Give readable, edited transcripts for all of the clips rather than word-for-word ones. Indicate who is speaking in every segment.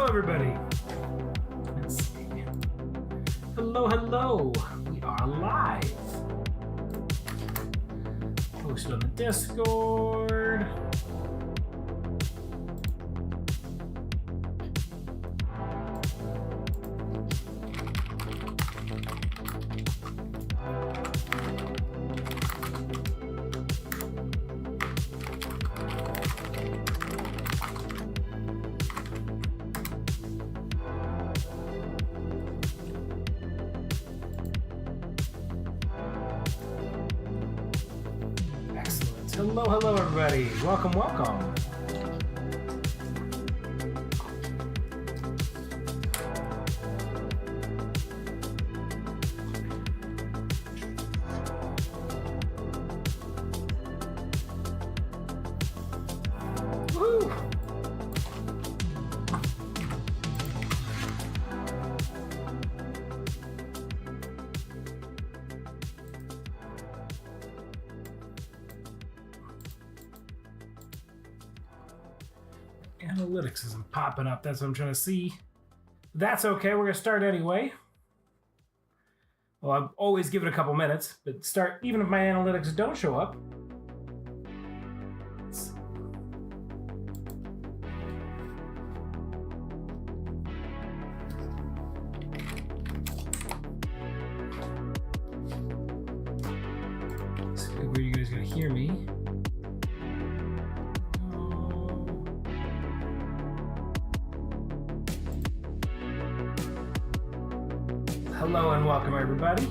Speaker 1: Hello, everybody. Let's see. Hello. We are live. Posted on the Discord. Hello, everybody. Welcome. Woo! Analytics isn't popping up. That's what I'm trying to see. That's okay. We're going to start anyway. Well, I'll always give it a couple minutes, but start even if my analytics don't show up. Let's see where you guys are going to hear me. Hello and welcome, everybody.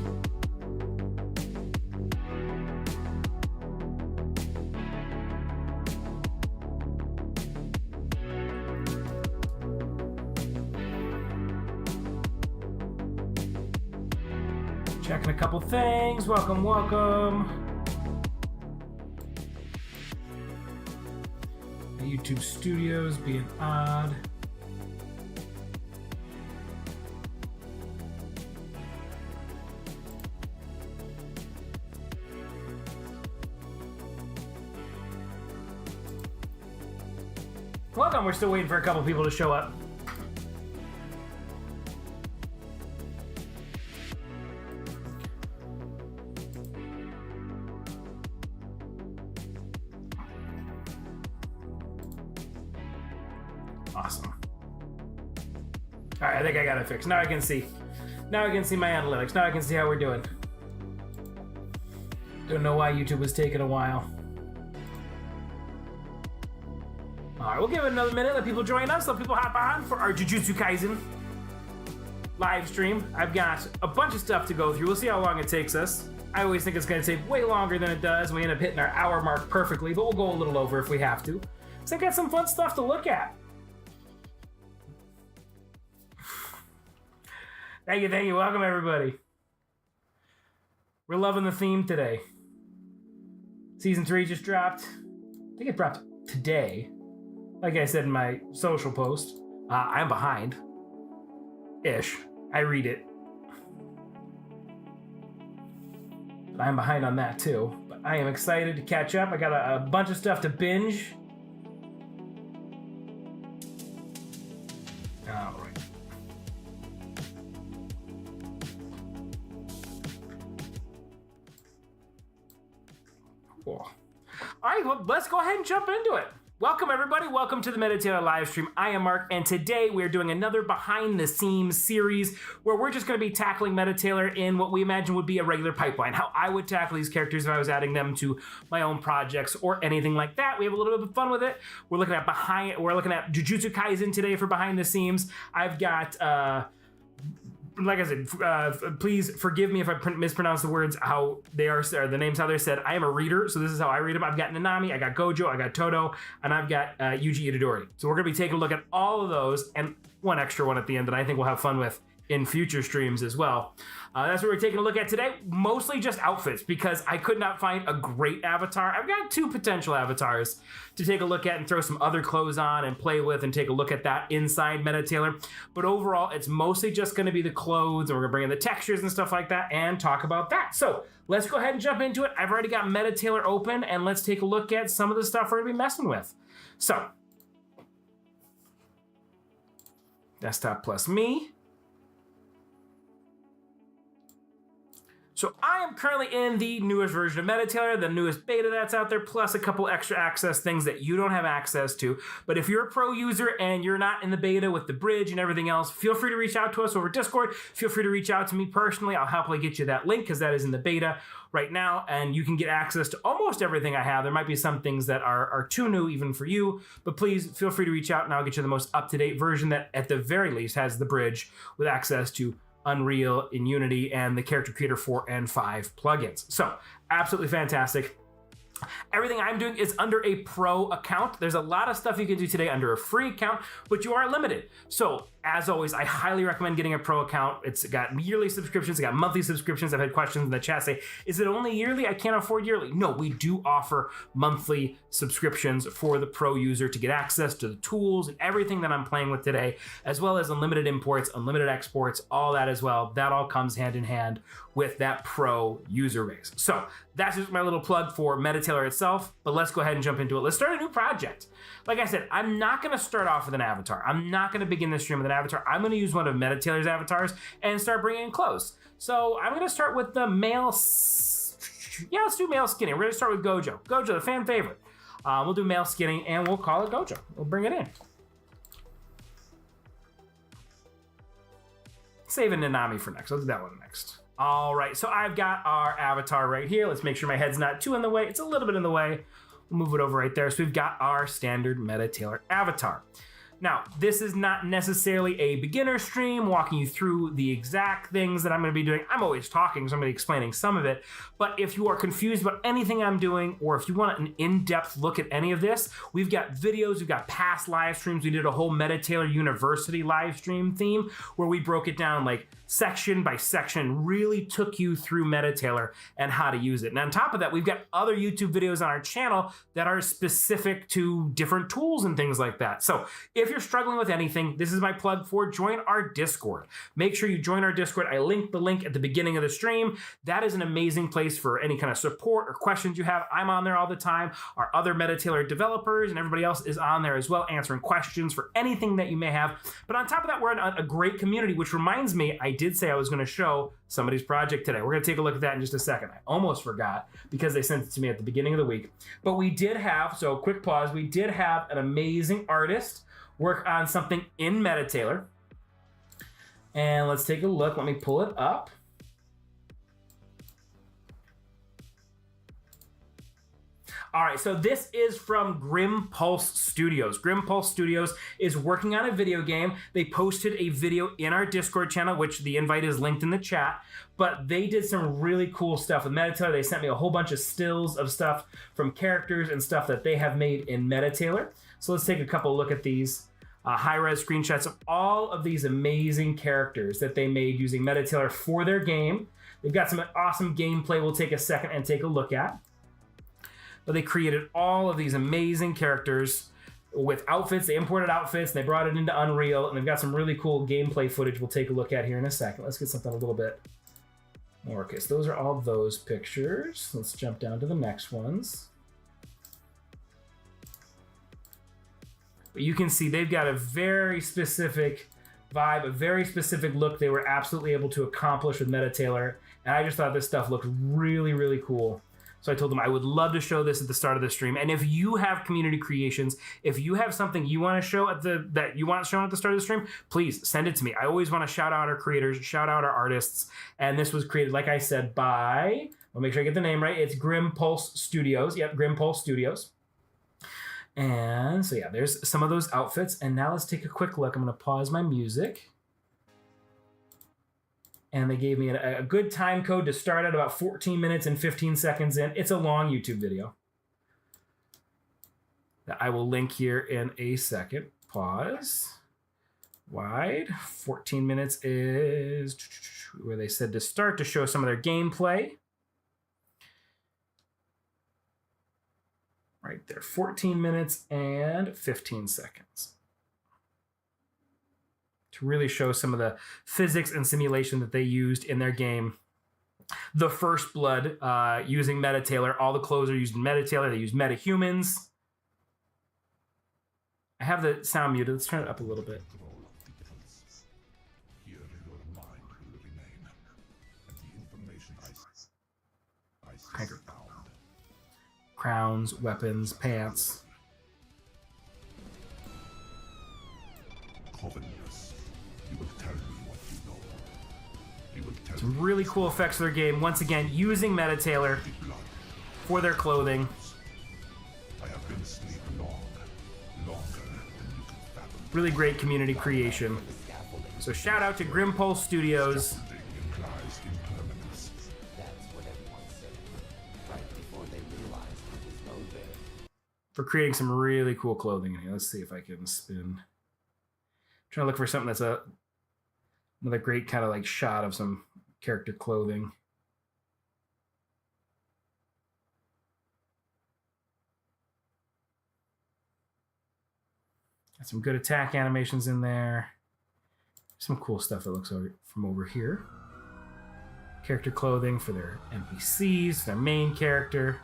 Speaker 1: Checking a couple things. Welcome. The YouTube studios being odd. Welcome, we're still waiting for a couple people to show up. Awesome. All right, I think I got it fixed. Now I can see. Now I can see my analytics. Now I can see how we're doing. Don't know why YouTube was taking a while. All right, we'll give it another minute, let people join us, let people hop on for our Jujutsu Kaisen live stream. I've got a bunch of stuff to go through. We'll see how long it takes us. I always think it's going to take way longer than it does. We end up hitting our hour mark perfectly, but we'll go a little over if we have to. So I've got some fun stuff to look at. Thank you. Welcome, everybody. We're loving the theme today. Season 3 just dropped. I think it dropped today. Like I said in my social post, I'm behind. Ish. I read it. But I'm behind on that too. But I am excited to catch up. I got a bunch of stuff to binge. All right. Cool. All right, well, let's go ahead and jump into it. Welcome, everybody. Welcome to the MetaTailor live stream. I am Mark, and today we're doing another behind the scenes series where we're just going to be tackling MetaTailor in what we imagine would be a regular pipeline. How I would tackle these characters if I was adding them to my own projects or anything like that. We have a little bit of fun with it. We're looking at Jujutsu Kaisen today for behind the scenes. I've got like I said, please forgive me if I mispronounce the words how they are, or the names how they're said. I am a reader, so this is how I read them. I've got Nanami, I got Gojo, I got Todo, and I've got Yuji Itadori. So we're going to be taking a look at all of those, and one extra one at the end that I think we'll have fun with in future streams as well. That's what we're taking a look at today. Mostly just outfits, because I could not find a great avatar. I've got 2 potential avatars to take a look at and throw some other clothes on and play with and take a look at that inside MetaTailor. But overall, it's mostly just going to be the clothes, and we're going to bring in the textures and stuff like that and talk about that. So let's go ahead and jump into it. I've already got MetaTailor open, and let's take a look at some of the stuff we're going to be messing with. So Desktop plus me. So I am currently in the newest version of MetaTailor, the newest beta that's out there, plus a couple extra access things that you don't have access to. But if you're a pro user and you're not in the beta with the bridge and everything else, feel free to reach out to us over Discord. Feel free to reach out to me personally. I'll happily get you that link because that is in the beta right now, and you can get access to almost everything I have. There might be some things that are too new even for you, but please feel free to reach out and I'll get you the most up-to-date version that at the very least has the bridge with access to Unreal, in Unity, and the Character Creator 4 and 5 plugins. So absolutely fantastic. Everything I'm doing is under a pro account. There's a lot of stuff you can do today under a free account, but you are limited. So as always, I highly recommend getting a pro account. It's got yearly subscriptions, it's got monthly subscriptions. I've had questions in the chat say, is it only yearly? I can't afford yearly. No, we do offer monthly subscriptions for the pro user to get access to the tools and everything that I'm playing with today, as well as unlimited imports, unlimited exports, all that as well. That all comes hand in hand with that pro user base. So that's just my little plug for MetaTailor itself, but let's go ahead and jump into it. Let's start a new project. Like I said, I'm not gonna start off with an avatar. I'm not gonna begin this stream with an avatar. I'm gonna use one of MetaTailor's avatars and start bringing in clothes. So I'm gonna start with the male, yeah, let's do male skinny. We're gonna start with Gojo. Gojo, the fan favorite. We'll do male skinny and we'll call it Gojo. We'll bring it in. Saving Nanami for next. I'll do that one next. All right, so I've got our avatar right here. Let's make sure my head's not too in the way. It's a little bit in the way. We'll move it over right there. So we've got our standard MetaTailor avatar. Now, this is not necessarily a beginner stream walking you through the exact things that I'm going to be doing. I'm always talking, so I'm going to be explaining some of it. But if you are confused about anything I'm doing, or if you want an in-depth look at any of this, we've got videos, we've got past live streams. We did a whole MetaTailor University live stream theme where we broke it down like section by section, really took you through MetaTailor and how to use it. And on top of that, we've got other YouTube videos on our channel that are specific to different tools and things like that. So if you're struggling with anything, this is my plug for join our Discord. Make sure you join our Discord. I linked the link at the beginning of the stream. That is an amazing place for any kind of support or questions you have. I'm on there all the time. Our other MetaTailor developers and everybody else is on there as well, answering questions for anything that you may have. But on top of that, we're in a great community, which reminds me, I did say I was going to show somebody's project today. We're going to take a look at that in just a second. I almost forgot because they sent it to me at the beginning of the week. But we did have, so quick pause, we did have an amazing artist work on something in MetaTailor. And let's take a look. Let me pull it up. All right, so this is from Grim Pulse Studios. Grim Pulse Studios is working on a video game. They posted a video in our Discord channel, which the invite is linked in the chat, but they did some really cool stuff with MetaTailor. They sent me a whole bunch of stills of stuff from characters and stuff that they have made in MetaTailor. So let's take a couple look at these high-res screenshots of all of these amazing characters that they made using MetaTailor for their game. They've got some awesome gameplay we'll take a second and take a look at. But they created all of these amazing characters with outfits. They imported outfits, and they brought it into Unreal, and they've got some really cool gameplay footage we'll take a look at here in a second. Let's get something a little bit more. Okay, so those are all those pictures. Let's jump down to the next ones. But you can see they've got a very specific vibe, a very specific look they were absolutely able to accomplish with MetaTailor, and I just thought this stuff looked really, really cool. So I told them I would love to show this at the start of the stream. And if you have community creations, if you have something you want to show that you want shown at the start of the stream, please send it to me. I always want to shout out our creators, shout out our artists. And this was created, like I said, by, I'll make sure I get the name right. It's Grim Pulse Studios. Yep, Grim Pulse Studios. And so yeah, there's some of those outfits. And now let's take a quick look. I'm going to pause my music. And they gave me a good time code to start at about 14 minutes and 15 seconds in. It's a long YouTube video that I will link here in a second. Pause. Wide. 14 minutes is where they said to start to show some of their gameplay. Right there. 14 minutes and 15 seconds. To really show some of the physics and simulation that they used in their game. The First Blood, using MetaTailor. All the clothes are used in MetaTailor. They use metahumans. I have the sound muted. Let's turn it up a little bit. crowns, weapons, pants. Some really cool effects for their game. Once again, using MetaTailor for their clothing. Really great community creation. So shout out to Grimpulse Studios. For creating some really cool clothing in here. Let's see if I can spin. Trying to look for something that's another great kind of like shot of some character clothing. Got some good attack animations in there. Some cool stuff that looks from over here. Character clothing for their NPCs, their main character.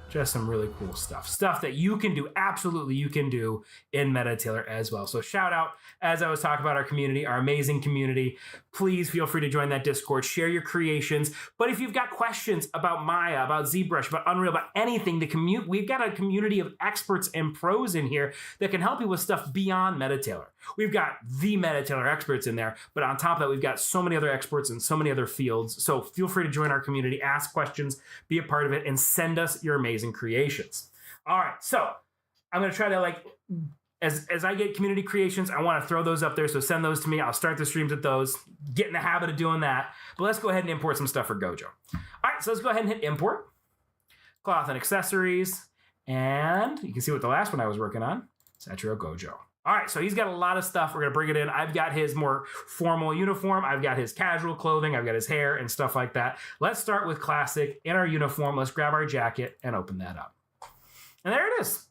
Speaker 1: Just some really cool stuff. Stuff that you can do, absolutely you can do in MetaTailor as well. So shout out, as I was talking about our community, our amazing community. Please feel free to join that Discord, share your creations. But if you've got questions about Maya, about ZBrush, about Unreal, about anything, we've got a community of experts and pros in here that can help you with stuff beyond MetaTailor. We've got the MetaTailor experts in there, but on top of that, we've got so many other experts in so many other fields. So feel free to join our community, ask questions, be a part of it, and send us your amazing creations. All right, so I'm gonna try to as I get community creations, I want to throw those up there. So send those to me. I'll start the streams with those. Get in the habit of doing that. But let's go ahead and import some stuff for Gojo. All right, so let's go ahead and hit import. Cloth and accessories, and you can see what the last one I was working on. Satoru Gojo. All right, so he's got a lot of stuff. We're gonna bring it in. I've got his more formal uniform. I've got his casual clothing. I've got his hair and stuff like that. Let's start with classic in our uniform. Let's grab our jacket and open that up. And there it is.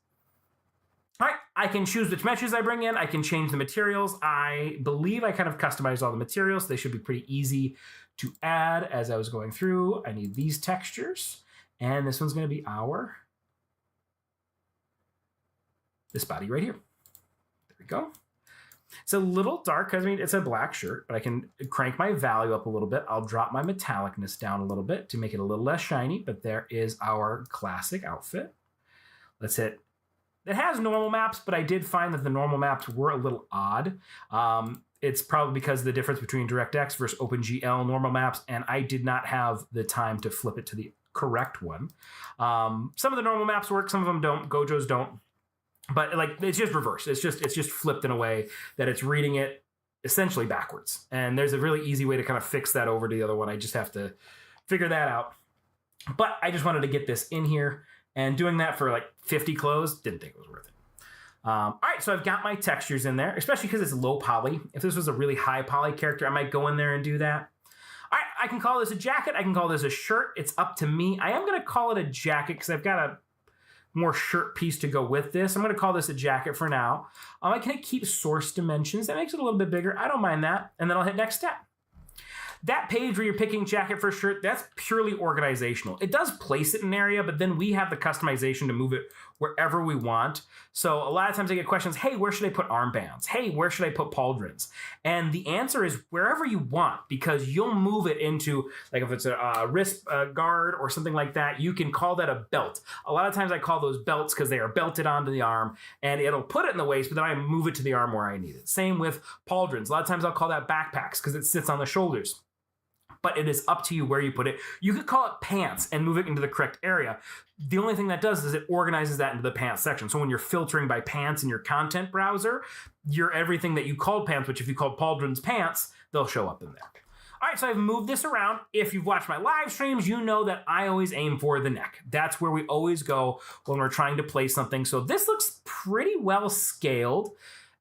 Speaker 1: All right, I can choose which meshes I bring in. I can change the materials. I believe I kind of customized all the materials. They should be pretty easy to add as I was going through. I need these textures. And this one's gonna be this body right here. Go. It's a little dark because it's a black shirt, but I can crank my value up a little bit. I'll drop my metallicness down a little bit to make it a little less shiny, but there is our classic outfit. Let's hit. It has normal maps, but I did find that the normal maps were a little odd. It's probably because of the difference between DirectX versus OpenGL normal maps, and I did not have the time to flip it to the correct one. Some of the normal maps work, some of them don't. Gojo's don't. But it's just reversed. It's just flipped in a way that it's reading it essentially backwards. And there's a really easy way to kind of fix that over to the other one. I just have to figure that out. But I just wanted to get this in here, and doing that for 50 clothes, didn't think it was worth it. All right, so I've got my textures in there, especially because it's low poly. If this was a really high poly character, I might go in there and do that. All right, I can call this a jacket. I can call this a shirt. It's up to me. I am going to call it a jacket because I've got a more shirt piece to go with this. I'm going to call this a jacket for now. I can keep source dimensions. That makes it a little bit bigger. I don't mind that. And then I'll hit next step. That page where you're picking jacket for shirt, that's purely organizational. It does place it in an area, but then we have the customization to move it wherever we want. So a lot of times I get questions, hey, where should I put armbands? Hey, where should I put pauldrons? And the answer is wherever you want, because you'll move it into, if it's a wrist guard or something like that, you can call that a belt. A lot of times I call those belts because they are belted onto the arm, and it'll put it in the waist, but then I move it to the arm where I need it. Same with pauldrons. A lot of times I'll call that backpacks because it sits on the shoulders. But it is up to you where you put it. You could call it pants and move it into the correct area. The only thing that does is it organizes that into the pants section. So when you're filtering by pants in your content browser, everything that you called pants, which if you called pauldrons pants, they'll show up in there. All right, so I've moved this around. If you've watched my live streams, you know that I always aim for the neck. That's where we always go when we're trying to place something. So this looks pretty well scaled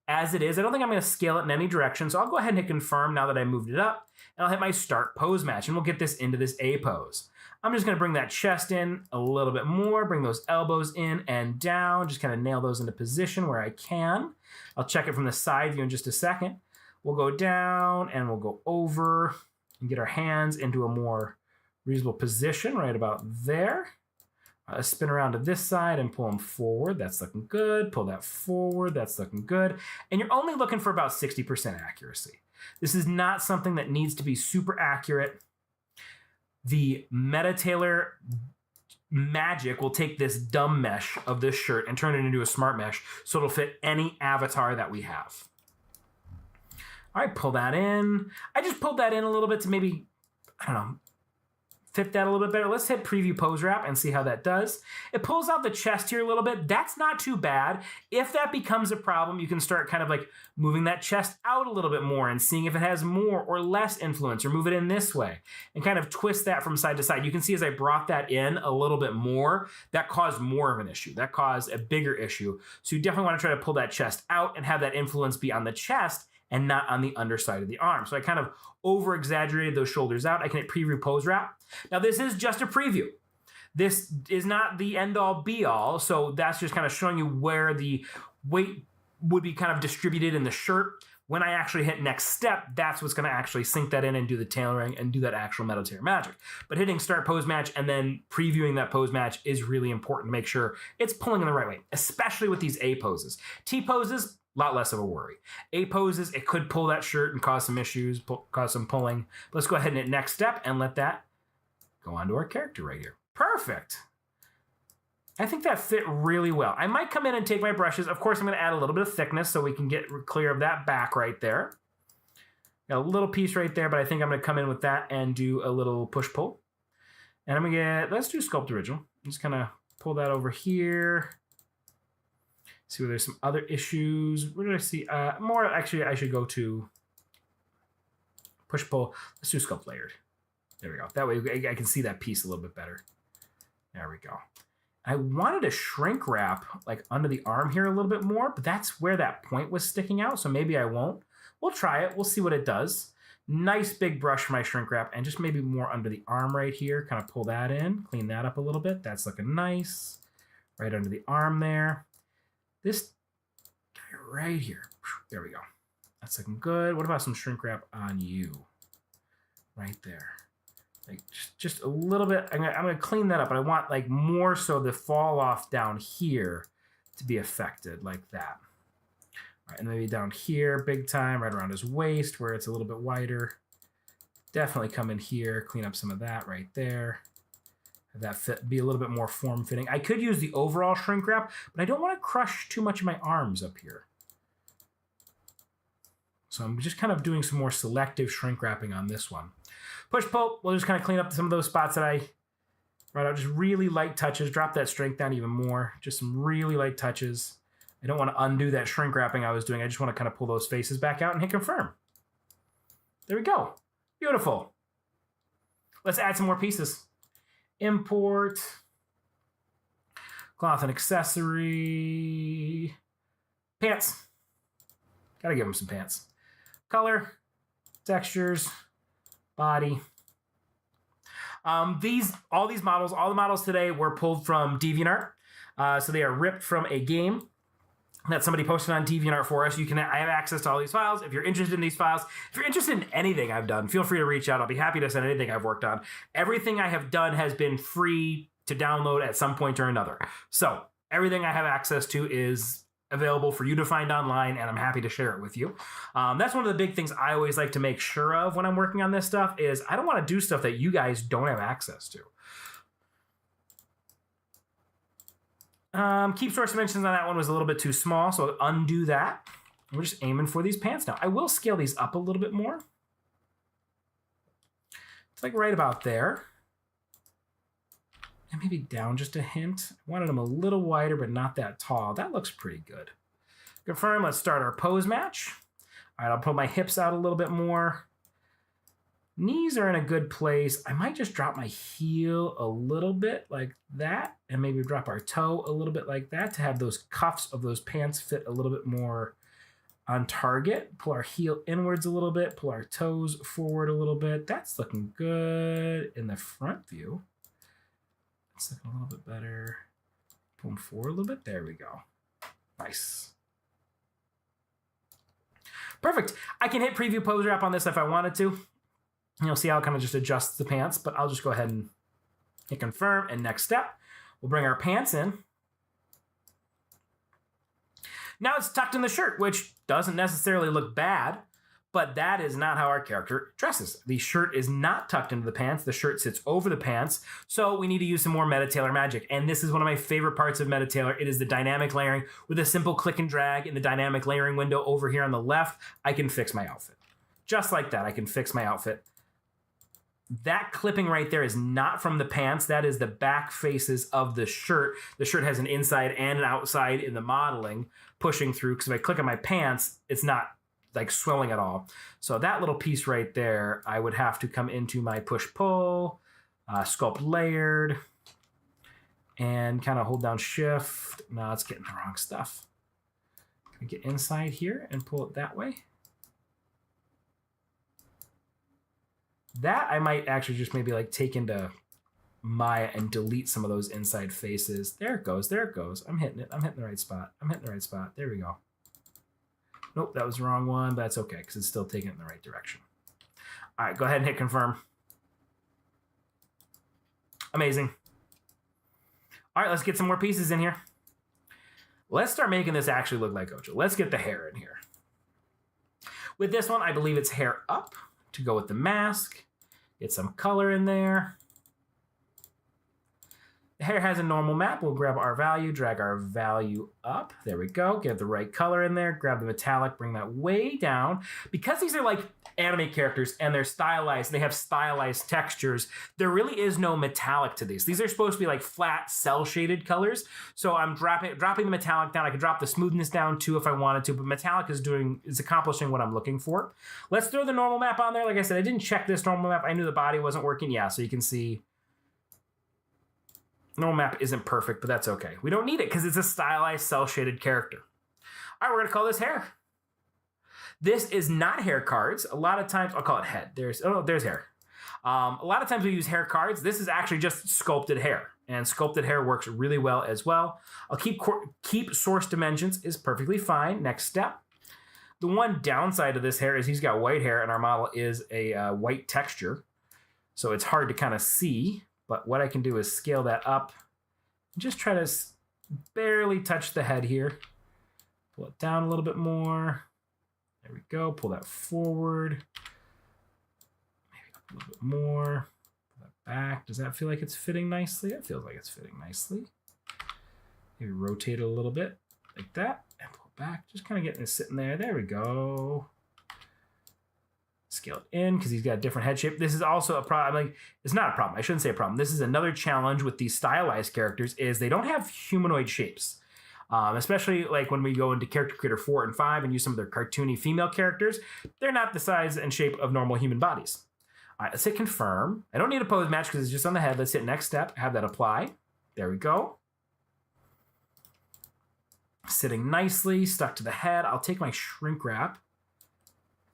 Speaker 1: as it is. I don't think I'm going to scale it in any direction. So I'll go ahead and hit confirm now that I moved it up. And I'll hit my start pose match, and we'll get this into this A pose. I'm just gonna bring that chest in a little bit more, bring those elbows in and down, just kind of nail those into position where I can. I'll check it from the side view in just a second. We'll go down and we'll go over and get our hands into a more reasonable position right about there. Spin around to this side and pull them forward. That's looking good. Pull that forward. That's looking good. And you're only looking for about 60% accuracy. This is not something that needs to be super accurate. The MetaTailor magic will take this dumb mesh of this shirt and turn it into a smart mesh so it'll fit any avatar that we have. All right, pull that in. I just pulled that in a little bit to maybe, I don't know, fit that a little bit better. Let's hit preview pose wrap and see how that does. It pulls out the chest here a little bit. That's not too bad. If that becomes a problem, you can start kind of like moving that chest out a little bit more and seeing if it has more or less influence, or move it in this way and kind of twist that from side to side. You can see as I brought that in a little bit more, that caused more of an issue. That caused a bigger issue. So you definitely want to try to pull that chest out and have that influence be on the chest and not on the underside of the arm. So I kind of over-exaggerated those shoulders out. I can hit preview pose wrap. Now this is just a preview. This is not the end-all be-all, so that's just kind of showing you where the weight would be kind of distributed in the shirt. When I actually hit next step, that's what's gonna actually sink that in and do the tailoring and do that actual MetaTailor magic. But hitting start pose match and then previewing that pose match is really important to make sure it's pulling in the right way, especially with these A poses. T poses, a lot less of a worry. A poses, it could pull that shirt and cause some issues, cause some pulling. But let's go ahead and hit next step and let that go onto our character right here. Perfect. I think that fit really well. I might come in and take my brushes. Of course, I'm gonna add a little bit of thickness so we can get clear of that back right there. Got a little piece right there, but I think I'm gonna come in with that and do a little push-pull. And I'm gonna let's do Sculpt Original. I'm just gonna pull that over here. See where there's some other issues. Where did I see? More, actually, I should go to push-pull. Let's do Sculpt Layered. There we go. That way I can see that piece a little bit better. There we go. I wanted to shrink wrap like under the arm here a little bit more, but that's where that point was sticking out, so maybe I won't. We'll try it. We'll see what it does. Nice big brush for my shrink wrap, and just maybe more under the arm right here. Kind of pull that in, clean that up a little bit. That's looking nice. Right under the arm there. This guy right here. There we go. That's looking good. What about some shrink wrap on you? Right there. Like just a little bit. I'm gonna clean that up, but I want like more so the fall off down here to be affected like that. All right, and maybe down here, big time, right around his waist where it's a little bit wider. Definitely come in here, clean up some of that right there. Have that fit, be a little bit more form fitting. I could use the overall shrink wrap, but I don't want to crush too much of my arms up here. So I'm just kind of doing some more selective shrink wrapping on this one. Push pull, we'll just kind of clean up some of those spots that I brought out. Just really light touches, drop that strength down even more. Just some really light touches. I don't want to undo that shrink wrapping I was doing. I just want to kind of pull those faces back out and hit confirm. There we go. Beautiful. Let's add some more pieces. Import. Cloth and accessory. Pants. Gotta give them some pants. Color. Textures. Body. All these models, all the models today were pulled from DeviantArt. So they are ripped from a game that somebody posted on DeviantArt for us. I have access to all these files. If you're interested in these files, if you're interested in anything I've done, feel free to reach out. I'll be happy to send anything I've worked on. Everything I have done has been free to download at some point or another. So everything I have access to is available for you to find online, and I'm happy to share it with you. That's one of the big things I always like to make sure of when I'm working on this stuff is I don't want to do stuff that you guys don't have access to. Keep source dimensions on that one was a little bit too small, so I'll undo that. We're just aiming for these pants now. I will scale these up a little bit more. It's like right about there. And maybe down just a hint. I wanted them a little wider, but not that tall. That looks pretty good. Confirm, let's start our pose match. All right, I'll pull my hips out a little bit more. Knees are in a good place. I might just drop my heel a little bit like that, and maybe drop our toe a little bit like that to have those cuffs of those pants fit a little bit more on target. Pull our heel inwards a little bit, pull our toes forward a little bit. That's looking good in the front view. It's looking a little bit better. Pull them forward a little bit. There we go. Nice. Perfect. I can hit preview pose wrap on this if I wanted to. You'll see how it kind of just adjusts the pants, but I'll just go ahead and hit confirm. And next step, we'll bring our pants in. Now it's tucked in the shirt, which doesn't necessarily look bad, But that is not how our character dresses. The shirt is not tucked into the pants. The shirt sits over the pants. So we need to use some more MetaTailor magic. And this is one of my favorite parts of MetaTailor. It is the dynamic layering. With a simple click and drag in the dynamic layering window over here on the left, I can fix my outfit. Just like that, I can fix my outfit. That clipping right there is not from the pants. That is the back faces of the shirt. The shirt has an inside and an outside in the modeling pushing through, because if I click on my pants, it's not like swelling at all. So that little piece right there, I would have to come into my push-pull, sculpt layered, and kind of hold down shift. No, it's getting the wrong stuff. Can I get inside here and pull it that way? That I might actually just maybe like take into Maya and delete some of those inside faces. There it goes. There it goes. I'm hitting it. I'm hitting the right spot. I'm hitting the right spot. There we go. Nope, that was the wrong one, but that's okay because it's still taking it in the right direction. All right, go ahead and hit confirm. Amazing. All right, let's get some more pieces in here. Let's start making this actually look like Gojo. Let's get the hair in here. With this one, I believe it's hair up to go with the mask. Get some color in there. The hair has a normal map. We'll grab our value, drag our value up. There we go. Get the right color in there. Grab the metallic, bring that way down. Because these are like anime characters and they're stylized, they have stylized textures, there really is no metallic to these. These are supposed to be like flat, cell-shaded colors. So I'm dropping the metallic down. I could drop the smoothness down too if I wanted to, but metallic is accomplishing what I'm looking for. Let's throw the normal map on there. Like I said, I didn't check this normal map. I knew the body wasn't working. Yeah, so you can see normal map isn't perfect, but that's okay. We don't need it because it's a stylized, cell-shaded character. All right, we're going to call this hair. This is not hair cards. A lot of times, I'll call it head. There's hair. A lot of times we use hair cards. This is actually just sculpted hair, and sculpted hair works really well as well. I'll keep source dimensions is perfectly fine. Next step. The one downside of this hair is he's got white hair, and our model is a white texture, so it's hard to kind of see. But what I can do is scale that up and just try to barely touch the head here. Pull it down a little bit more. There we go. Pull that forward. Maybe up a little bit more. Pull that back. Does that feel like it's fitting nicely? It feels like it's fitting nicely. Maybe rotate it a little bit like that and pull back. Just kind of getting it sitting there. There we go. Scale it in because he's got a different head shape. This is also a problem. Like, it's not a problem. I shouldn't say a problem. This is another challenge with these stylized characters is they don't have humanoid shapes. Especially like when we go into Character Creator 4 and 5 and use some of their cartoony female characters, they're not the size and shape of normal human bodies. All right, let's hit confirm. I don't need a pose match because it's just on the head. Let's hit next step, have that apply. There we go. Sitting nicely, stuck to the head. I'll take my shrink wrap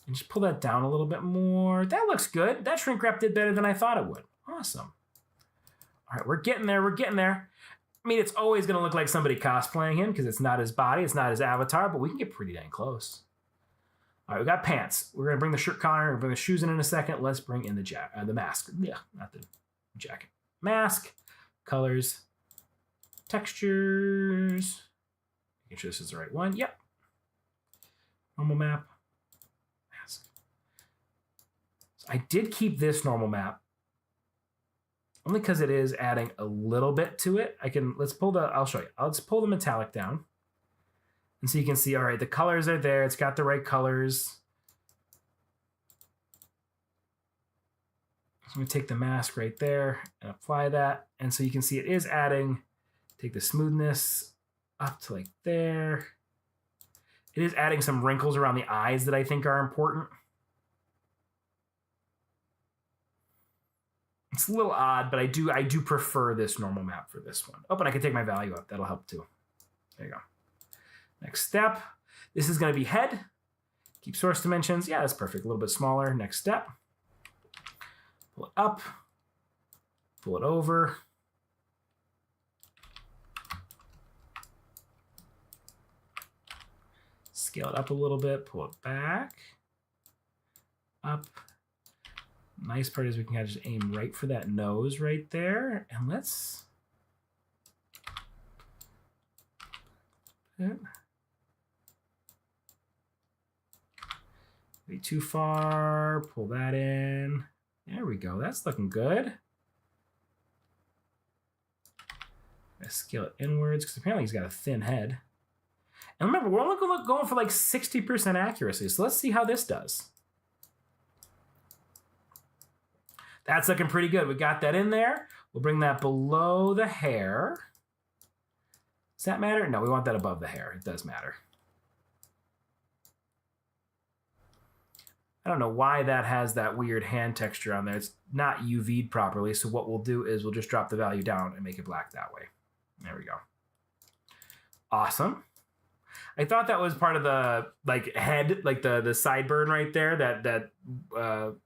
Speaker 1: and just pull that down a little bit more. That looks good. That shrink wrap did better than I thought it would. Awesome. All right, we're getting there. We're getting there. I mean, it's always going to look like somebody cosplaying him because it's not his body. It's not his avatar, but we can get pretty dang close. All right, we got pants. We're going to bring the shirt collar. We're going to bring the shoes in a second. Let's bring in the mask. Yeah, not the jacket. Mask, colors, textures. Making sure this is the right one. Yep. Normal map. I did keep this normal map only because it is adding a little bit to it. I'll show you. Let's pull the metallic down. And so you can see, all right, the colors are there. It's got the right colors. So I'm going to take the mask right there and apply that. And so you can see it is adding, take the smoothness up to like there. It is adding some wrinkles around the eyes that I think are important. It's a little odd, but I do prefer this normal map for this one. Oh, and I can take my value up. That'll help too. There you go. Next step. This is going to be head. Keep source dimensions. Yeah, that's perfect. A little bit smaller. Next step. Pull it up. Pull it over. Scale it up a little bit. Pull it back. Up. Nice part is we can kind of just aim right for that nose right there. And let's... Way too far. Pull that in. There we go. That's looking good. Scale it inwards because apparently he's got a thin head. And remember, we're only going for like 60% accuracy. So let's see how this does. That's looking pretty good. We got that in there. We'll bring that below the hair. Does that matter? No, we want that above the hair. It does matter. I don't know why that has that weird hand texture on there. It's not UV'd properly. So what we'll do is we'll just drop the value down and make it black that way. There we go. Awesome. I thought that was part of the like head, like the sideburn right there, that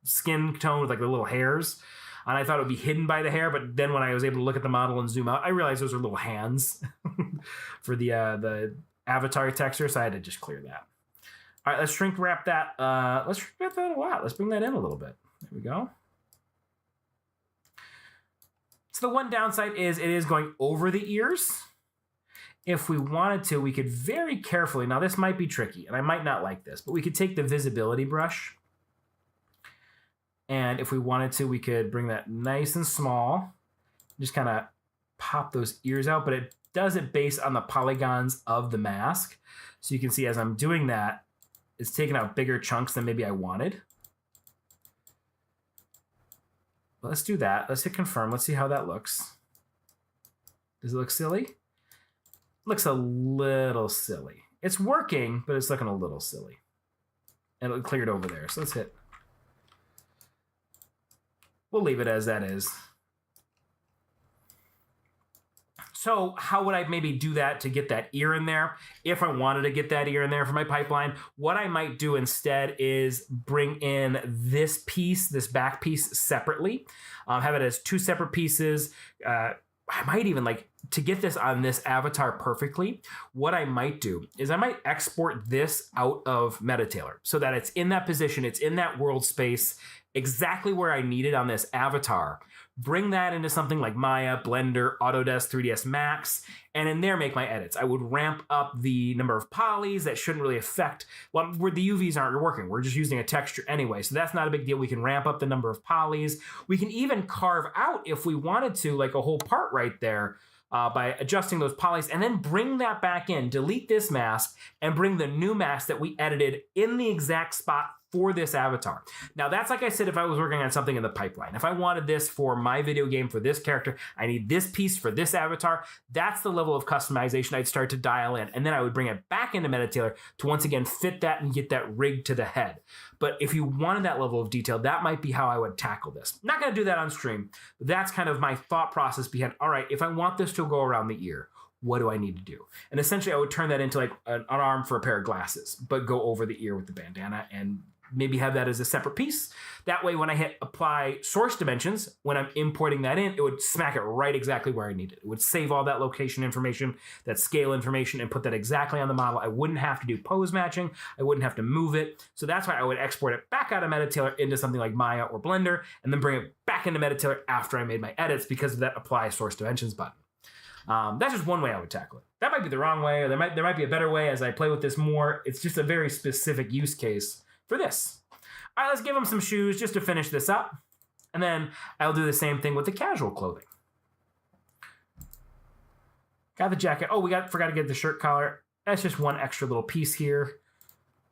Speaker 1: skin tone with like the little hairs. And I thought it would be hidden by the hair, but then when I was able to look at the model and zoom out, I realized those are little hands for the avatar texture, so I had to just clear that. All right, let's shrink wrap that. Let's shrink wrap that a lot. Let's bring that in a little bit. There we go. So the one downside is it is going over the ears. If we wanted to, we could very carefully, now this might be tricky, and I might not like this, but we could take the visibility brush, and if we wanted to, we could bring that nice and small, just kind of pop those ears out, but it does it based on the polygons of the mask. So you can see as I'm doing that, it's taking out bigger chunks than maybe I wanted. Let's do that. Let's hit confirm. Let's see how that looks. Does it look silly? Looks a little silly. It's working, but it's looking a little silly. And it cleared over there. So let's hit. We'll leave it as that is. So how would I maybe do that to get that ear in there? If I wanted to get that ear in there for my pipeline, what I might do instead is bring in this piece, this back piece separately. Have it as two separate pieces. I might even like, to get this on this avatar perfectly, what I might do is I might export this out of MetaTailor so that it's in that position, it's in that world space, exactly where I need it on this avatar. Bring that into something like Maya, Blender, Autodesk, 3ds Max, and in there make my edits. I would ramp up the number of polys. That shouldn't really affect, well, where the UVs aren't working. We're just using a texture anyway, so that's not a big deal. We can ramp up the number of polys. We can even carve out, if we wanted to, like a whole part right there, by adjusting those polys, and then bring that back in, delete this mask, and bring the new mask that we edited in the exact spot for this avatar. Now that's like I said, if I was working on something in the pipeline. If I wanted this for my video game, for this character, I need this piece for this avatar, that's the level of customization I'd start to dial in. And then I would bring it back into MetaTailor to once again fit that and get that rigged to the head. But if you wanted that level of detail, that might be how I would tackle this. I'm not gonna do that on stream. That's kind of my thought process behind, all right, if I want this to go around the ear, what do I need to do? And essentially I would turn that into like an arm for a pair of glasses, but go over the ear with the bandana and maybe have that as a separate piece. That way, when I hit apply source dimensions, when I'm importing that in, it would smack it right exactly where I need it. It would save all that location information, that scale information, and put that exactly on the model. I wouldn't have to do pose matching. I wouldn't have to move it. So that's why I would export it back out of MetaTailor into something like Maya or Blender, and then bring it back into MetaTailor after I made my edits because of that apply source dimensions button. That's just one way I would tackle it. That might be the wrong way, or there might be a better way as I play with this more. It's just a very specific use case for this. All right, let's give him some shoes just to finish this up. And then I'll do the same thing with the casual clothing. Got the jacket. Oh, forgot to get the shirt collar. That's just one extra little piece here.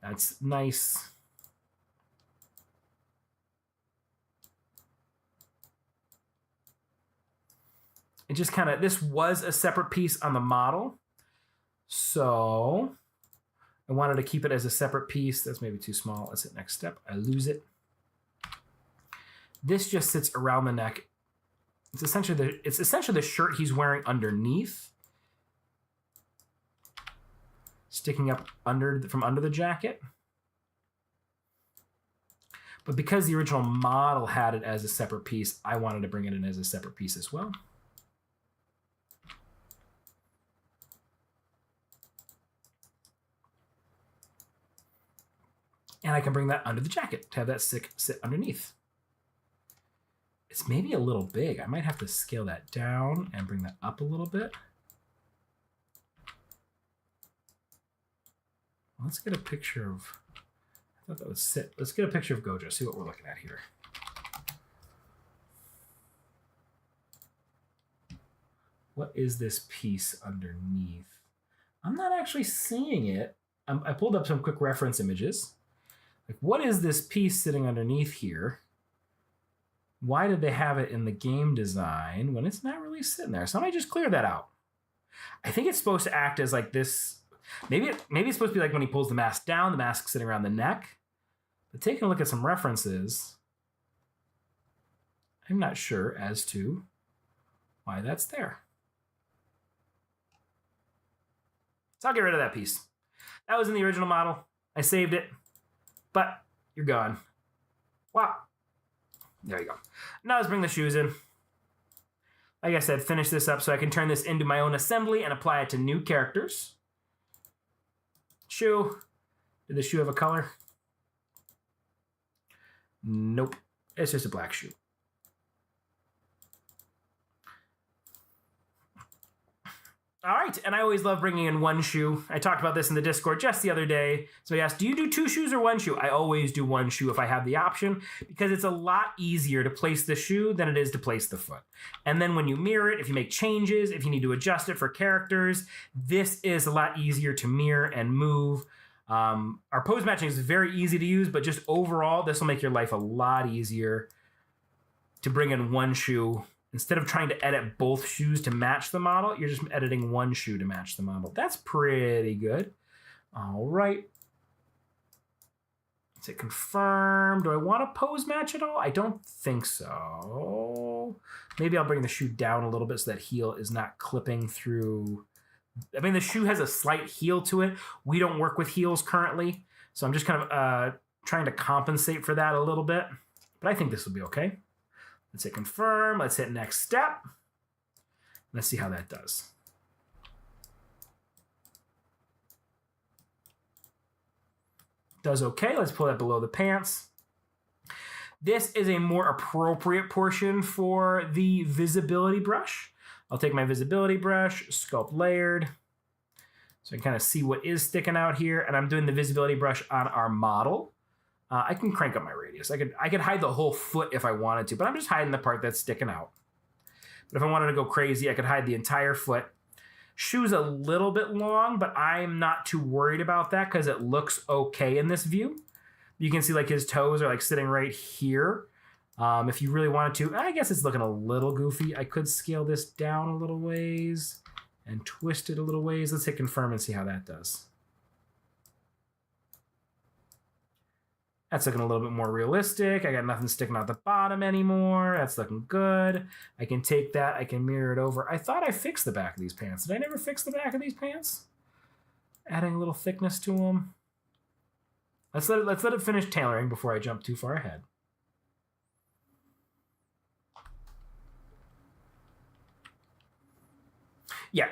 Speaker 1: That's nice. It just kind of, this was a separate piece on the model. So I wanted to keep it as a separate piece. That's maybe too small. Let's hit next step. I lose it. This just sits around the neck. It's essentially the shirt he's wearing underneath, sticking up from under the jacket. But because the original model had it as a separate piece, I wanted to bring it in as a separate piece as well. And I can bring that under the jacket to have that sit underneath. It's maybe a little big. I might have to scale that down and bring that up a little bit. Let's get a picture of, I thought that would sit. Let's get a picture of Gojo, see what we're looking at here. What is this piece underneath? I'm not actually seeing it. I pulled up some quick reference images. Like, what is this piece sitting underneath here? Why did they have it in the game design when it's not really sitting there? Somebody just clear that out. I think it's supposed to act as like this. Maybe it's supposed to be like when he pulls the mask down, the mask's sitting around the neck. But taking a look at some references, I'm not sure as to why that's there. So I'll get rid of that piece. That was in the original model. I saved it, but you're gone. Wow. There you go. Now let's bring the shoes in. Like I said, finish this up so I can turn this into my own assembly and apply it to new characters. Shoe. Did the shoe have a color? Nope. It's just a black shoe. All right, and I always love bringing in one shoe. I talked about this in the Discord just the other day. So he asked, do you do 2 shoes or 1 shoe? I always do 1 shoe if I have the option, because it's a lot easier to place the shoe than it is to place the foot. And then when you mirror it, if you make changes, if you need to adjust it for characters, this is a lot easier to mirror and move. Our pose matching is very easy to use, but just overall, this will make your life a lot easier to bring in 1 shoe. Instead of trying to edit both shoes to match the model, you're just editing 1 shoe to match the model. That's pretty good. All right. Let's hit confirm. Do I want to pose match at all? I don't think so. Maybe I'll bring the shoe down a little bit so that heel is not clipping through. I mean, the shoe has a slight heel to it. We don't work with heels currently, so I'm just kind of trying to compensate for that a little bit. But I think this will be okay. Let's hit confirm. Let's hit next step. Let's see how that does. Does okay. Let's pull that below the pants. This is a more appropriate portion for the visibility brush. I'll take my visibility brush, sculpt layered, so I can kind of see what is sticking out here. And I'm doing the visibility brush on our model. I can crank up my radius. I could hide the whole foot if I wanted to, but I'm just hiding the part that's sticking out. But if I wanted to go crazy, I could hide the entire foot. Shoe's a little bit long, but I'm not too worried about that because it looks okay in this view. You can see like his toes are like sitting right here. If you really wanted to, I guess it's looking a little goofy. I could scale this down a little ways and twist it a little ways. Let's hit confirm and see how that does. That's looking a little bit more realistic. I got nothing sticking out the bottom anymore. That's looking good. I can take that. I can mirror it over. I thought I fixed the back of these pants. Did I never fix the back of these pants? Adding a little thickness to them. Let's let it finish tailoring before I jump too far ahead. Yeah,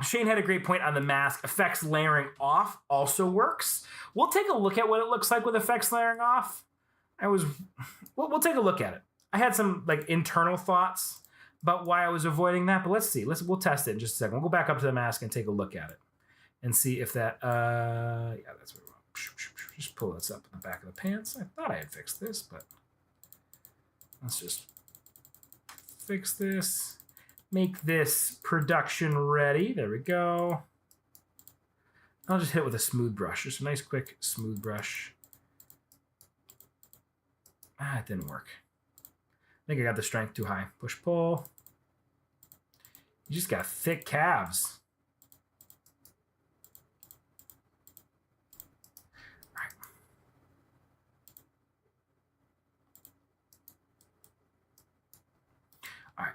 Speaker 1: Shane had a great point on the mask. Effects layering off also works. We'll take a look at what it looks like with effects layering off. We'll take a look at it. I had some like internal thoughts about why I was avoiding that, but let's see. We'll test it in just a second. We'll go back up to the mask and take a look at it and see if that. Yeah, that's what we want. Just pull this up in the back of the pants. I thought I had fixed this, but let's just fix this. Make this production ready. There we go. I'll just hit it with a smooth brush. Just a nice, quick, smooth brush. It didn't work. I think I got the strength too high. Push, pull. You just got thick calves. All right. All right.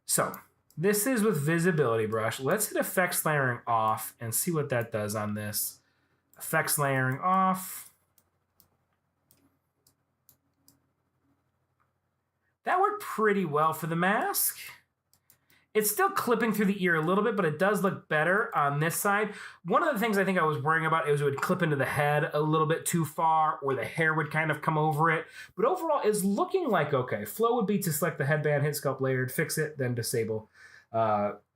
Speaker 1: So this is with visibility brush. Let's hit effects layering off and see what that does on this. Effects layering off. That worked pretty well for the mask. It's still clipping through the ear a little bit, but it does look better on this side. One of the things I think I was worrying about is it would clip into the head a little bit too far, or the hair would kind of come over it. But overall, it's looking like okay. Flow would be to select the headband, hit sculpt layered, fix it, then disable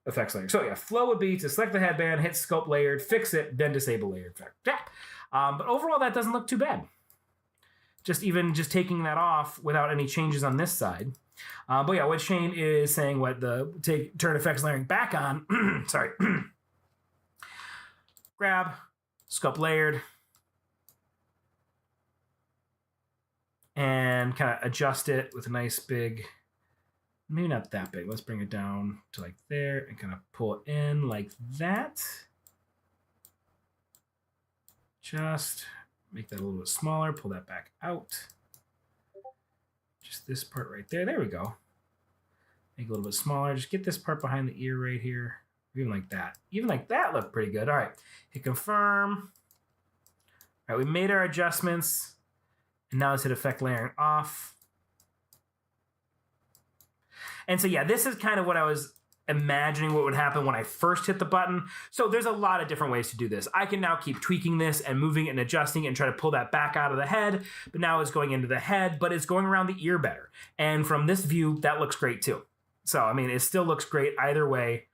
Speaker 1: effects layered. So yeah, flow would be to select the headband, hit sculpt layered, fix it, then disable layered effect. Yeah, But overall, that doesn't look too bad. Just taking that off without any changes on this side. But yeah, what Shane is saying, turn effects layering back on, sorry. Grab, sculpt layered, and kind of adjust it with a nice big, maybe not that big. Let's bring it down to like there and kind of pull it in like that. Just make that a little bit smaller, pull that back out. Just this part right there. There we go. Make it a little bit smaller. Just get this part behind the ear right here. Even like that. Even like that looked pretty good. All right. Hit confirm. All right, we made our adjustments. And now let's hit effect layering off. And so yeah, this is kind of what I was imagining what would happen when I first hit the button. So there's a lot of different ways to do this. I can now keep tweaking this and moving it and adjusting it and try to pull that back out of the head. But now it's going into the head, but it's going around the ear better. And from this view, that looks great too. So, I mean, it still looks great either way.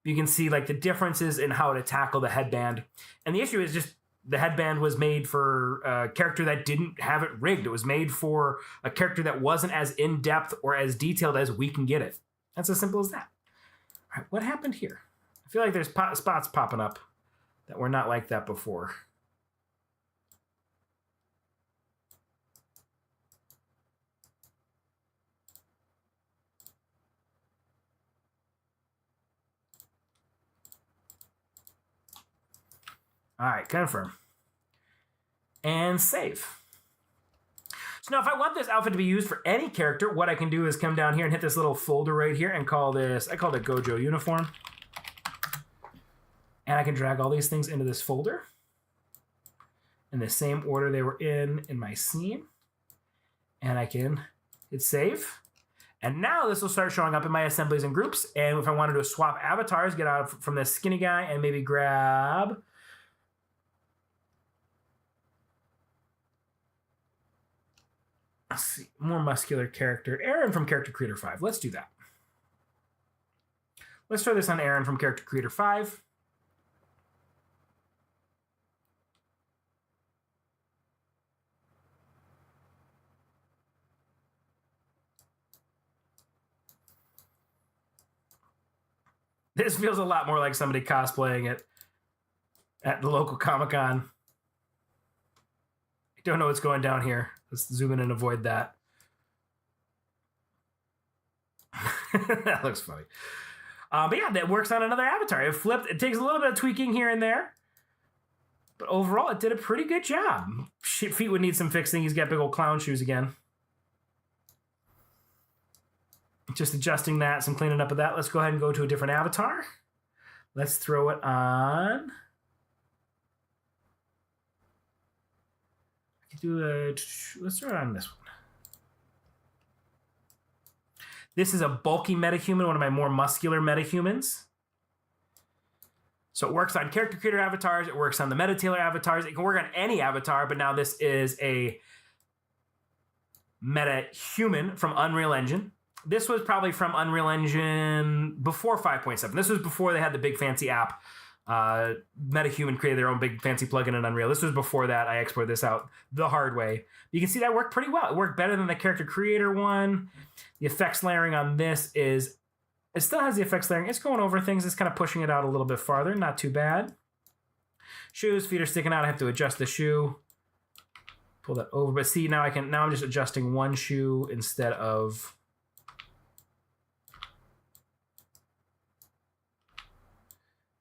Speaker 1: You can see like the differences in how to tackle the headband. And the issue is just the headband was made for a character that didn't have it rigged. It was made for a character that wasn't as in-depth or as detailed as we can get it. That's as simple as that. All right, what happened here? I feel like there's spots popping up that were not like that before. All right, confirm. And save. So now if I want this outfit to be used for any character, what I can do is come down here and hit this little folder right here and call this, I call it Gojo uniform. And I can drag all these things into this folder in the same order they were in my scene. And I can hit save. And now this will start showing up in my assemblies and groups. And if I wanted to swap avatars, get out from this skinny guy and maybe grab... Let's see, more muscular character. Aaron from Character Creator 5. Let's do that. Let's try this on Aaron from Character Creator 5. This feels a lot more like somebody cosplaying it at the local Comic-Con. I don't know what's going down here. Let's zoom in and avoid that. That looks funny. But yeah, that works on another avatar. It flipped. It takes a little bit of tweaking here and there. But overall, it did a pretty good job. Feet would need some fixing. He's got big old clown shoes again. Just adjusting that, some cleaning up of that. Let's go ahead and go to a different avatar. Let's throw it on. Let's throw it on this one. This is a bulky metahuman, one of my more muscular metahumans. So it works on character creator avatars. It works on the MetaTailor avatars. It can work on any avatar, but now this is a metahuman from Unreal Engine. This was probably from Unreal Engine before 5.7. This was before they had the big fancy app. MetaHuman created their own big fancy plugin in Unreal. This was before that. I exported this out the hard way. You can see that worked pretty well. It worked better than the character creator one. The effects layering on this is, it still has the effects layering. It's going over things. It's kind of pushing it out a little bit farther. Not too bad. Shoes, feet are sticking out. I have to adjust the shoe. Pull that over. But see, now I'm just adjusting one shoe instead of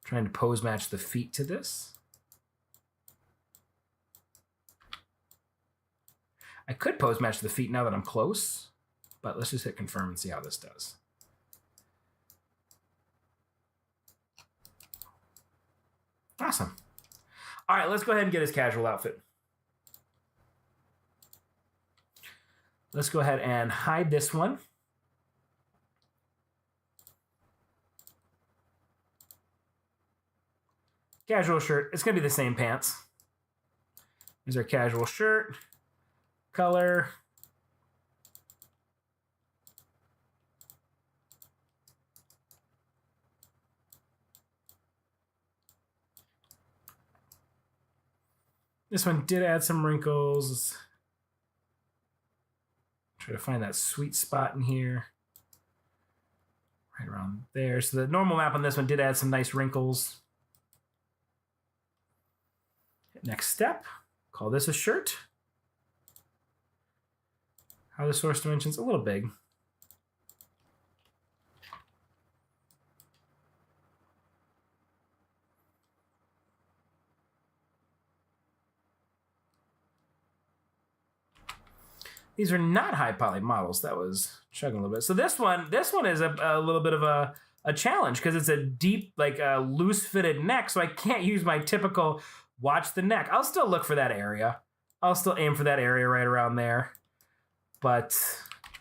Speaker 1: trying to pose match the feet to this. I could pose match the feet now that I'm close, but let's just hit confirm and see how this does. Awesome. All right, let's go ahead and get his casual outfit. Let's go ahead and hide this one. Casual shirt. It's going to be the same pants. Here's our casual shirt. Color. This one did add some wrinkles. Try to find that sweet spot in here. Right around there. So the normal map on this one did add some nice wrinkles. Next step, call this a shirt. How are the source dimensions? A little big. These are not high poly models. That was chugging a little bit. So this one is a little bit of a challenge because it's a deep, like a loose fitted neck. So I can't use my typical watch the neck. I'll still look for that area. I'll still aim for that area right around there. But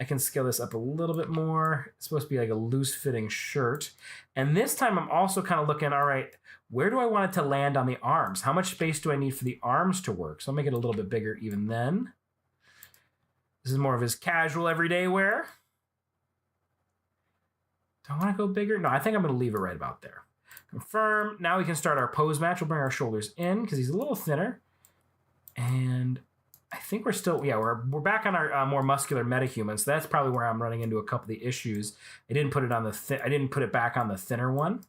Speaker 1: I can scale this up a little bit more. It's supposed to be like a loose fitting shirt. And this time I'm also kind of looking, all right, where do I want it to land on the arms? How much space do I need for the arms to work? So I'll make it a little bit bigger even then. This is more of his casual everyday wear. Do I want to go bigger? No, I think I'm going to leave it right about there. Confirm. Now we can start our pose match. We'll bring our shoulders in because he's a little thinner. And I think we're still, yeah, we're back on our more muscular metahuman. So that's probably where I'm running into a couple of the issues. I didn't put it back on the thinner one.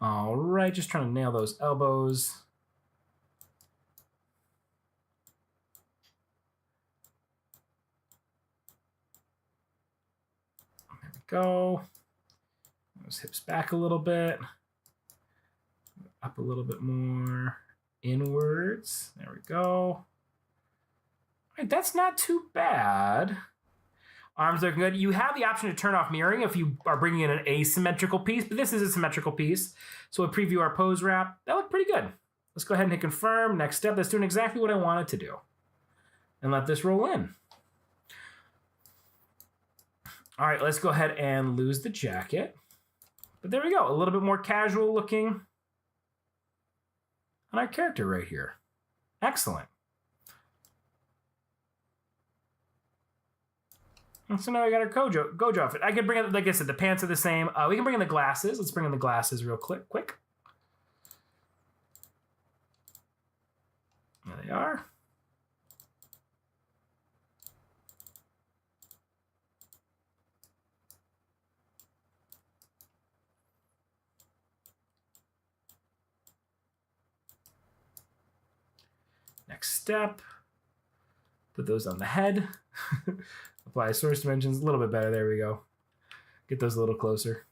Speaker 1: All right, just trying to nail those elbows. There we go. Those hips back a little bit. Up a little bit more. Inwards. There we go. All right, that's not too bad. Arms looking good. You have the option to turn off mirroring if you are bringing in an asymmetrical piece, but this is a symmetrical piece. So we'll preview our pose wrap. That looked pretty good. Let's go ahead and hit confirm. Next step, that's doing exactly what I wanted to do. And let this roll in. All right, let's go ahead and lose the jacket. But there we go, a little bit more casual looking on our character right here. Excellent. So now we got our Gojo outfit. I could bring in, like I said, the pants are the same. We can bring in the glasses. Let's bring in the glasses real quick. There they are. Next step, put those on the head. Apply source dimensions, a little bit better. There we go. Get those a little closer.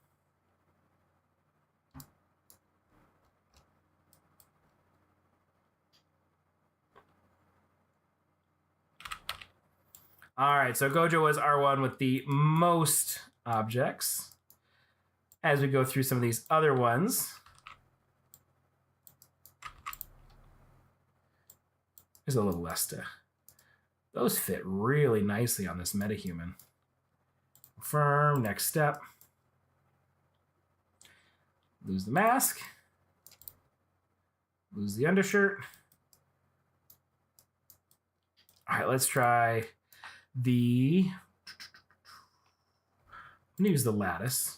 Speaker 1: All right, so Gojo was our one with the most objects. As we go through some of these other ones, there's a little less to... Those fit really nicely on this metahuman. Confirm, next step. Lose the mask. Lose the undershirt. All right, let's try the... I'm gonna use the lattice.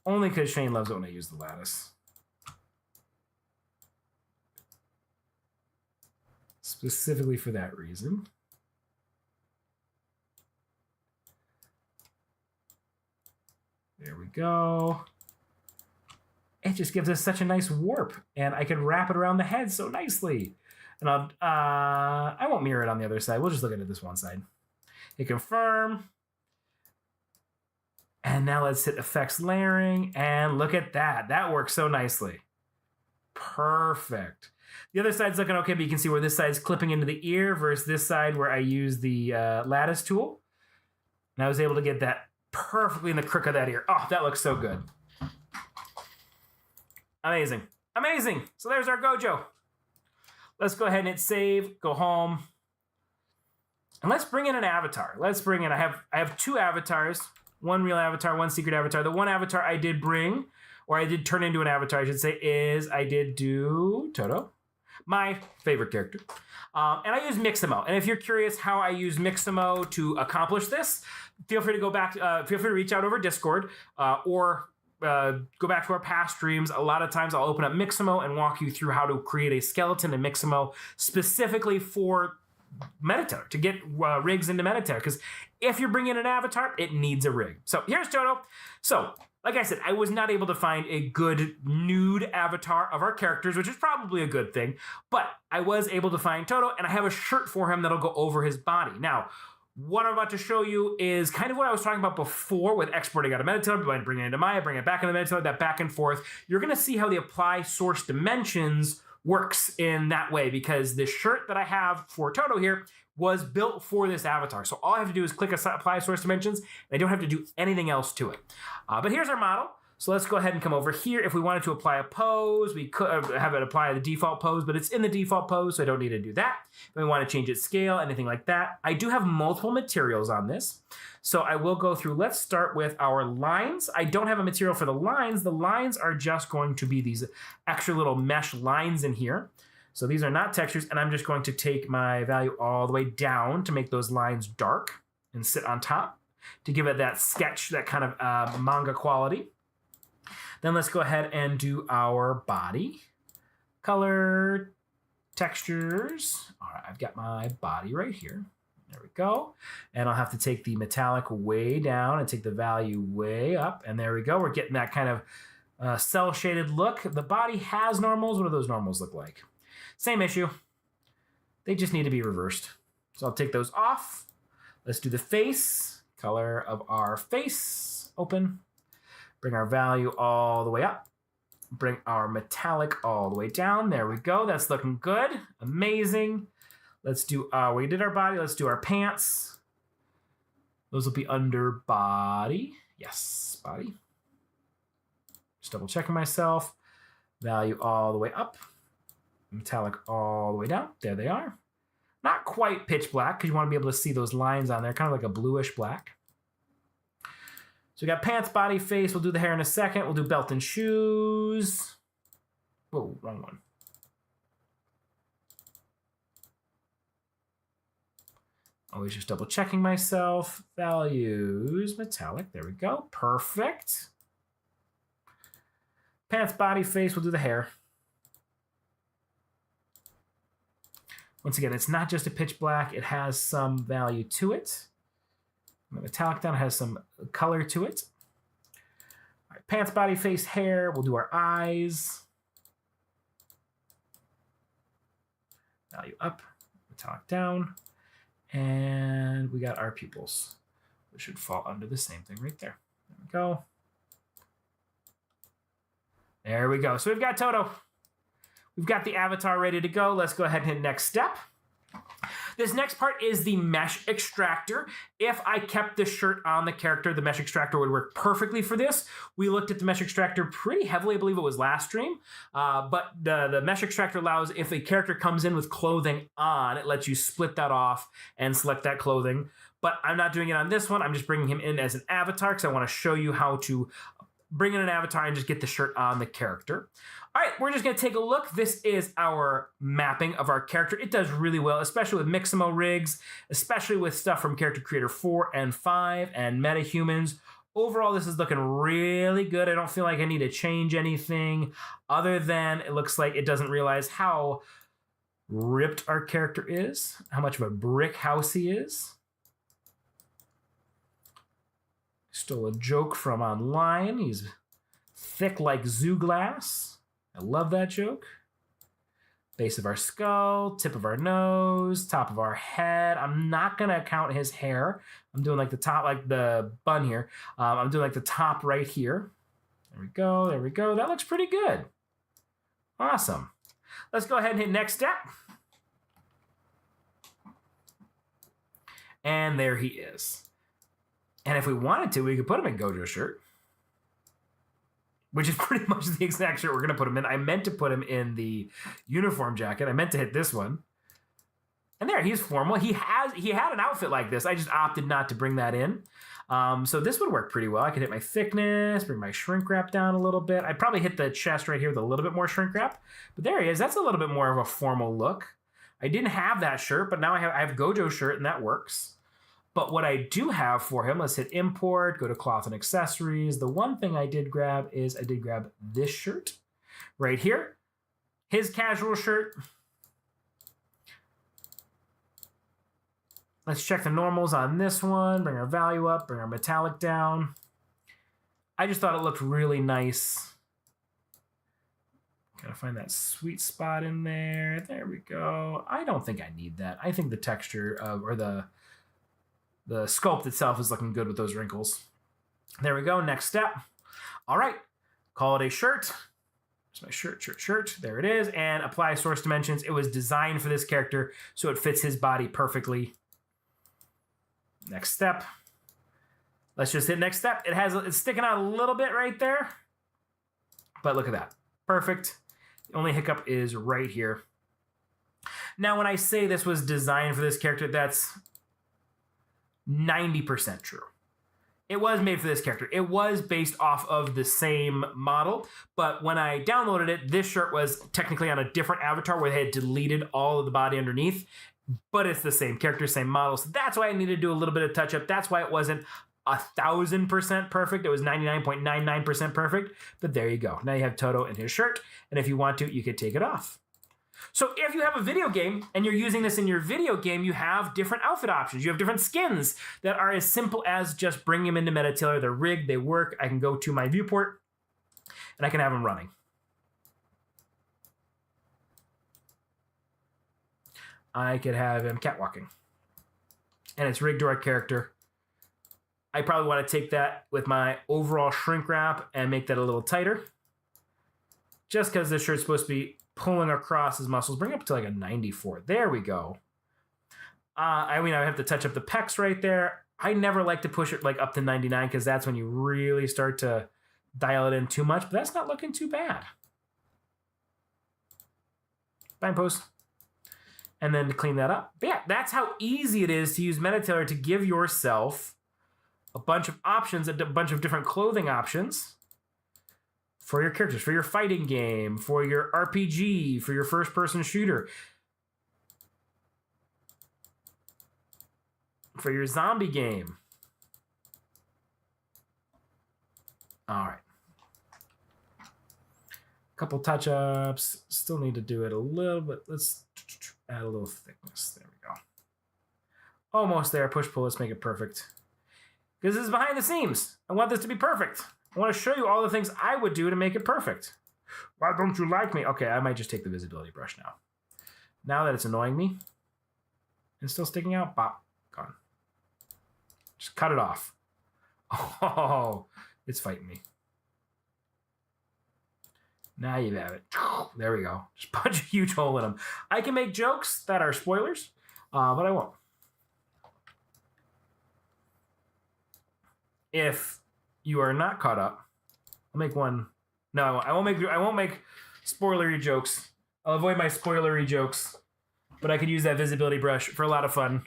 Speaker 1: Only because Shane loves it when I use the lattice. Specifically for that reason. There we go. It just gives us such a nice warp, and I can wrap it around the head so nicely. And I won't mirror it on the other side. We'll just look at it this one side. Hit confirm. And now let's hit effects layering, and look at that. That works so nicely. Perfect. The other side's looking okay, but you can see where this side's clipping into the ear versus this side where I use the lattice tool. And I was able to get that perfectly in the crook of that ear. Oh, that looks so good. Amazing. Amazing. So there's our Gojo. Let's go ahead and hit save, go home. And let's bring in an avatar. Let's bring in, I have two avatars, one real avatar, one secret avatar. The one avatar I did bring, or I did turn into an avatar, I should say, is I did do Toto. My favorite character. And I use Mixamo. And if you're curious how I use Mixamo to accomplish this, feel free to go back, feel free to reach out over Discord or go back to our past streams. A lot of times I'll open up Mixamo and walk you through how to create a skeleton in Mixamo specifically for MetaTailor, to get rigs into MetaTailor. Because if you're bringing an avatar, it needs a rig. So here's Toto. So like I said, I was not able to find a good nude avatar of our characters, which is probably a good thing, but I was able to find Toto, and I have a shirt for him that'll go over his body. Now, what I'm about to show you is kind of what I was talking about before with exporting out of MetaTailor, bringing it into Maya, bring it back into MetaTailor, that back and forth. You're gonna see how the apply source dimensions works in that way, because the shirt that I have for Toto here was built for this avatar. So all I have to do is click apply source dimensions, and I don't have to do anything else to it. But here's our model. So let's go ahead and come over here. If we wanted to apply a pose, we could have it apply the default pose, but it's in the default pose, so I don't need to do that. If we want to change its scale, anything like that. I do have multiple materials on this. So I will go through, let's start with our lines. I don't have a material for the lines. The lines are just going to be these extra little mesh lines in here. So these are not textures, and I'm just going to take my value all the way down to make those lines dark and sit on top to give it that sketch, that kind of manga quality. Then let's go ahead and do our body. Color, textures. All right, I've got my body right here. There we go. And I'll have to take the metallic way down and take the value way up. And there we go. We're getting that kind of cell-shaded look. The body has normals. What do those normals look like? Same issue. They just need to be reversed. So I'll take those off. Let's do the face. Color of our face. Open. Bring our value all the way up. Bring our metallic all the way down. There we go. That's looking good. Amazing. Let's do, we did our body. Let's do our pants. Those will be under body. Yes, body. Just double checking myself. Value all the way up. Metallic all the way down. There they are. Not quite pitch black, because you want to be able to see those lines on there, kind of like a bluish black. So we got pants, body, face. We'll do the hair in a second. We'll do belt and shoes. Whoa, wrong one. Always just double checking myself. Values, metallic. There we go. Perfect. Pants, body, face. We'll do the hair. Once again, it's not just a pitch black. It has some value to it. The metallic down has some color to it. All right, pants, body, face, hair. We'll do our eyes. Value up, metallic down. And we got our pupils, which should fall under the same thing right there. There we go. There we go. So we've got Toto. We've got the avatar ready to go. Let's go ahead and hit next step. This next part is the mesh extractor. If I kept this shirt on the character, the mesh extractor would work perfectly for this. We looked at the mesh extractor pretty heavily, I believe it was last stream. But the mesh extractor allows, if a character comes in with clothing on, it lets you split that off and select that clothing. But I'm not doing it on this one. I'm just bringing him in as an avatar because I want to show you how to bring in an avatar and just get the shirt on the character. All right, we're just gonna take a look. This is our mapping of our character. It does really well, especially with Mixamo rigs, especially with stuff from Character Creator 4 and 5 and MetaHumans. Overall, this is looking really good. I don't feel like I need to change anything other than it looks like it doesn't realize how ripped our character is, how much of a brick house he is. Stole a joke from online. He's thick like zoo glass. I love that joke. Base of our skull, tip of our nose, top of our head. I'm not gonna count his hair. I'm doing like the top, like the bun here. I'm doing like the top right here. There we go, there we go. That looks pretty good. Awesome. Let's go ahead and hit next step. And there he is. And if we wanted to, we could put him in Gojo's shirt, which is pretty much the exact shirt we're going to put him in. I meant to put him in the uniform jacket. I meant to hit this one. And there, he's formal. He had an outfit like this. I just opted not to bring that in. So this would work pretty well. I could hit my thickness, bring my shrink wrap down a little bit. I'd probably hit the chest right here with a little bit more shrink wrap. But there he is. That's a little bit more of a formal look. I didn't have that shirt, but now I have Gojo's shirt, and that works. But what I do have for him, let's hit import, go to cloth and accessories. The one thing I did grab is I did grab this shirt right here. His casual shirt. Let's check the normals on this one, bring our value up, bring our metallic down. I just thought it looked really nice. Gotta find that sweet spot in there. There we go. I don't think I need that. I think the texture or the sculpt itself is looking good with those wrinkles. There we go. Next step. All right. Call it a shirt. It's my shirt. There it is. And apply source dimensions. It was designed for this character, so it fits his body perfectly. Next step. Let's just hit next step. It's sticking out a little bit right there. But look at that. Perfect. The only hiccup is right here. Now, when I say this was designed for this character, that's 90% true. It was made for this character. It was based off of the same model, but when I downloaded it, this shirt was technically on a different avatar where they had deleted all of the body underneath, but it's the same character, same model. So that's why I needed to do a little bit of touch up. That's why it wasn't 1,000% perfect. It was 99.99% perfect, but there you go. Now you have Toto in his shirt, and if you want to, you could take it off. So if you have a video game and you're using this in your video game, you have different outfit options. You have different skins that are as simple as just bring them into MetaTailor. They're rigged, they work. I can go to my viewport and I can have them running. I could have him catwalking. And it's rigged to our character. I probably want to take that with my overall shrink wrap and make that a little tighter. Just because this shirt's supposed to be pulling across his muscles. Bring it up to like a 94. There we go. I have to touch up the pecs right there. I never like to push it like up to 99 because that's when you really start to dial it in too much, but that's not looking too bad. Fine post. And then to clean that up. But yeah, that's how easy it is to use MetaTailor to give yourself a bunch of options, a bunch of different clothing options for your characters, for your fighting game, for your RPG, for your first-person shooter, for your zombie game. All right. Couple touch-ups. Still need to do it a little bit. Let's add a little thickness. There we go. Almost there. Push-pull. Let's make it perfect. Because this is behind the seams. I want this to be perfect. I want to show you all the things I would do to make it perfect. Why don't you like me? Okay, I might just take the visibility brush now. Now that it's annoying me and still sticking out, bop, gone. Just cut it off. Oh, it's fighting me. Now you have it. There we go. Just punch a huge hole in them. I can make jokes that are spoilers, but I won't. If you are not caught up, I'll make one. No, I won't make spoilery jokes. I'll avoid my spoilery jokes, but I could use that visibility brush for a lot of fun.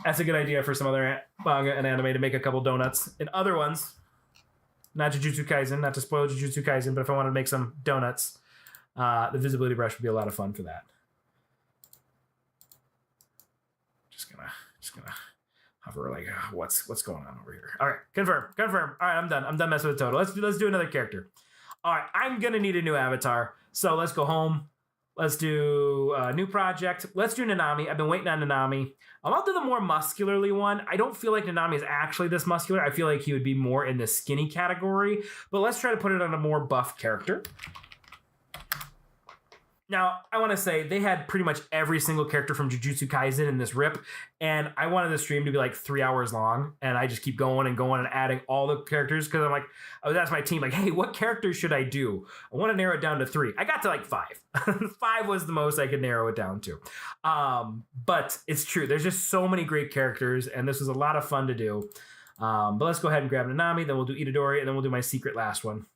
Speaker 1: That's a good idea for some other manga and anime to make a couple donuts. And other ones, not Jujutsu Kaisen, not to spoil Jujutsu Kaisen, but if I wanted to make some donuts, the visibility brush would be a lot of fun for that. Just gonna hover like, what's going on over here? All right, confirm. All right, I'm done messing with Toto. Let's do another character. All right, I'm gonna need a new avatar, so let's go home. Let's do a new project. Let's do Nanami. I've been waiting on Nanami. I'll do the more muscularly one. I don't feel like Nanami is actually this muscular. I feel like he would be more in the skinny category, but let's try to put it on a more buff character. Now, I want to say they had pretty much every single character from Jujutsu Kaisen in this rip, and I wanted the stream to be like 3 hours long, and I just keep going and adding all the characters because I'm like, I was asking my team, like, hey, what characters should I do? I want to narrow it down to 3. I got to like 5. 5 was the most I could narrow it down to. But it's true. There's just so many great characters, and this was a lot of fun to do. But let's go ahead and grab Nanami, then we'll do Itadori, and then we'll do my secret last one.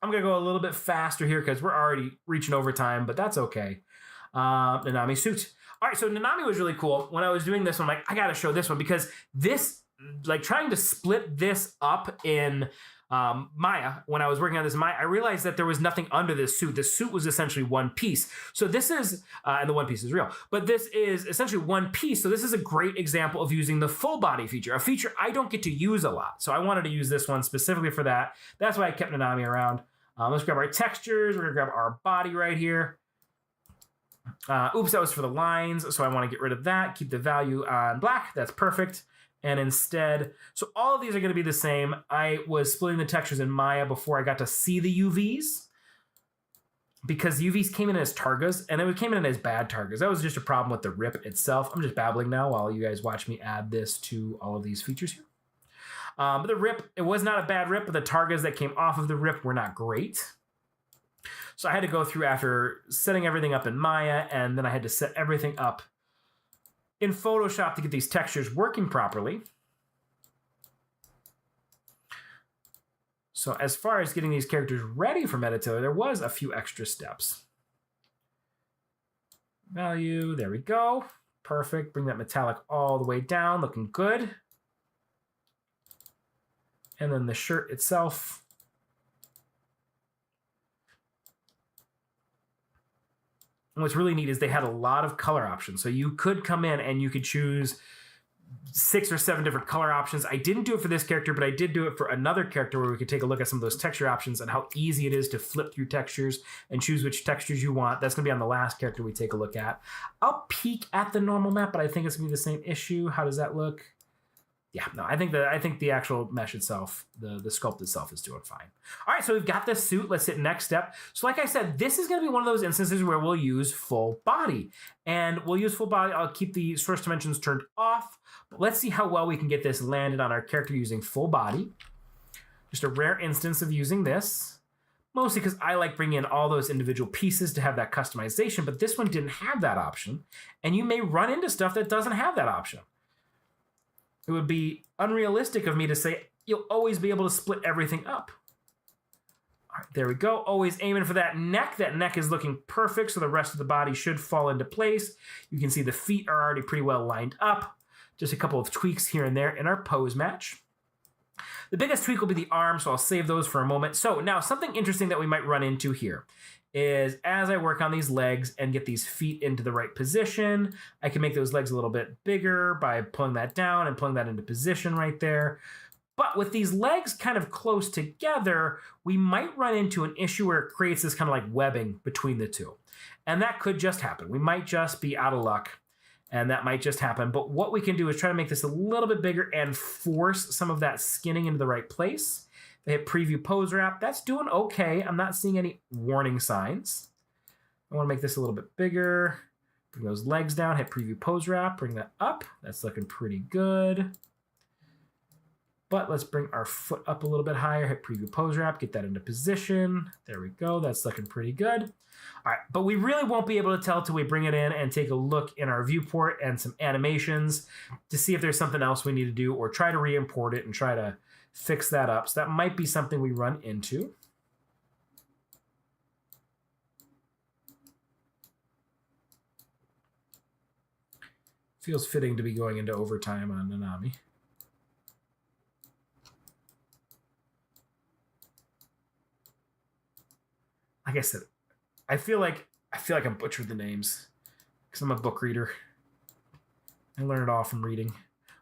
Speaker 1: I'm going to go a little bit faster here because we're already reaching overtime, but that's okay. Nanami suit. All right, so Nanami was really cool. When I was doing this one, I'm like, I got to show this one because this, like trying to split this up in Maya, when I was working on this Maya, I realized that there was nothing under this suit. The suit was essentially one piece. So this is, and the one piece is real, but this is essentially one piece. So this is a great example of using the full body feature, a feature I don't get to use a lot. So I wanted to use this one specifically for that. That's why I kept Nanami around. Let's grab our textures. We're gonna grab our body right here. Oops, that was for the lines. So I want to get rid of that. Keep the value on black. That's perfect. And instead, so all of these are going to be the same. I was splitting the textures in Maya before I got to see the UVs because UVs came in as targas and it came in as bad targas. That was just a problem with the rip itself. I'm just babbling now while you guys watch me add this to all of these features here. But the rip, it was not a bad rip, but the targas that came off of the rip were not great. So I had to go through after setting everything up in Maya, and then I had to set everything up in Photoshop to get these textures working properly. So as far as getting these characters ready for MetaTailor, there was a few extra steps. Value, there we go. Perfect, bring that metallic all the way down, looking good. And then the shirt itself. And what's really neat is they had a lot of color options. So you could come in and you could choose 6 or 7 different color options. I didn't do it for this character, but I did do it for another character where we could take a look at some of those texture options and how easy it is to flip through textures and choose which textures you want. That's going to be on the last character we take a look at. I'll peek at the normal map, but I think it's going to be the same issue. How does that look? Yeah, no, I think the actual mesh itself, the sculpt itself is doing fine. All right, so we've got this suit. Let's hit next step. So like I said, this is going to be one of those instances where we'll use full body. And we'll use full body. I'll keep the source dimensions turned off. But let's see how well we can get this landed on our character using full body. Just a rare instance of using this. Mostly because I like bringing in all those individual pieces to have that customization. But this one didn't have that option. And you may run into stuff that doesn't have that option. It would be unrealistic of me to say you'll always be able to split everything up. All right, there we go. Always aiming for that neck. That neck is looking perfect, so the rest of the body should fall into place. You can see the feet are already pretty well lined up. Just a couple of tweaks here and there in our pose match. The biggest tweak will be the arm, so I'll save those for a moment. So now something interesting that we might run into here is as I work on these legs and get these feet into the right position, I can make those legs a little bit bigger by pulling that down and pulling that into position right there. But with these legs kind of close together, we might run into an issue where it creates this kind of like webbing between the two. And that could just happen. We might just be out of luck and that might just happen. But what we can do is try to make this a little bit bigger and force some of that skinning into the right place. They hit preview pose wrap. That's doing okay. I'm not seeing any warning signs. I want to make this a little bit bigger. Bring those legs down, hit preview pose wrap, bring that up. That's looking pretty good. But let's bring our foot up a little bit higher, hit preview pose wrap, get that into position. There we go. That's looking pretty good. All right, but we really won't be able to tell till we bring it in and take a look in our viewport and some animations to see if there's something else we need to do or try to re-import it and try to fix that up. So that might be something we run into. Feels fitting to be going into overtime on Nanami. Like I said, I feel like I butchered the names because I'm a book reader. I learn it all from reading.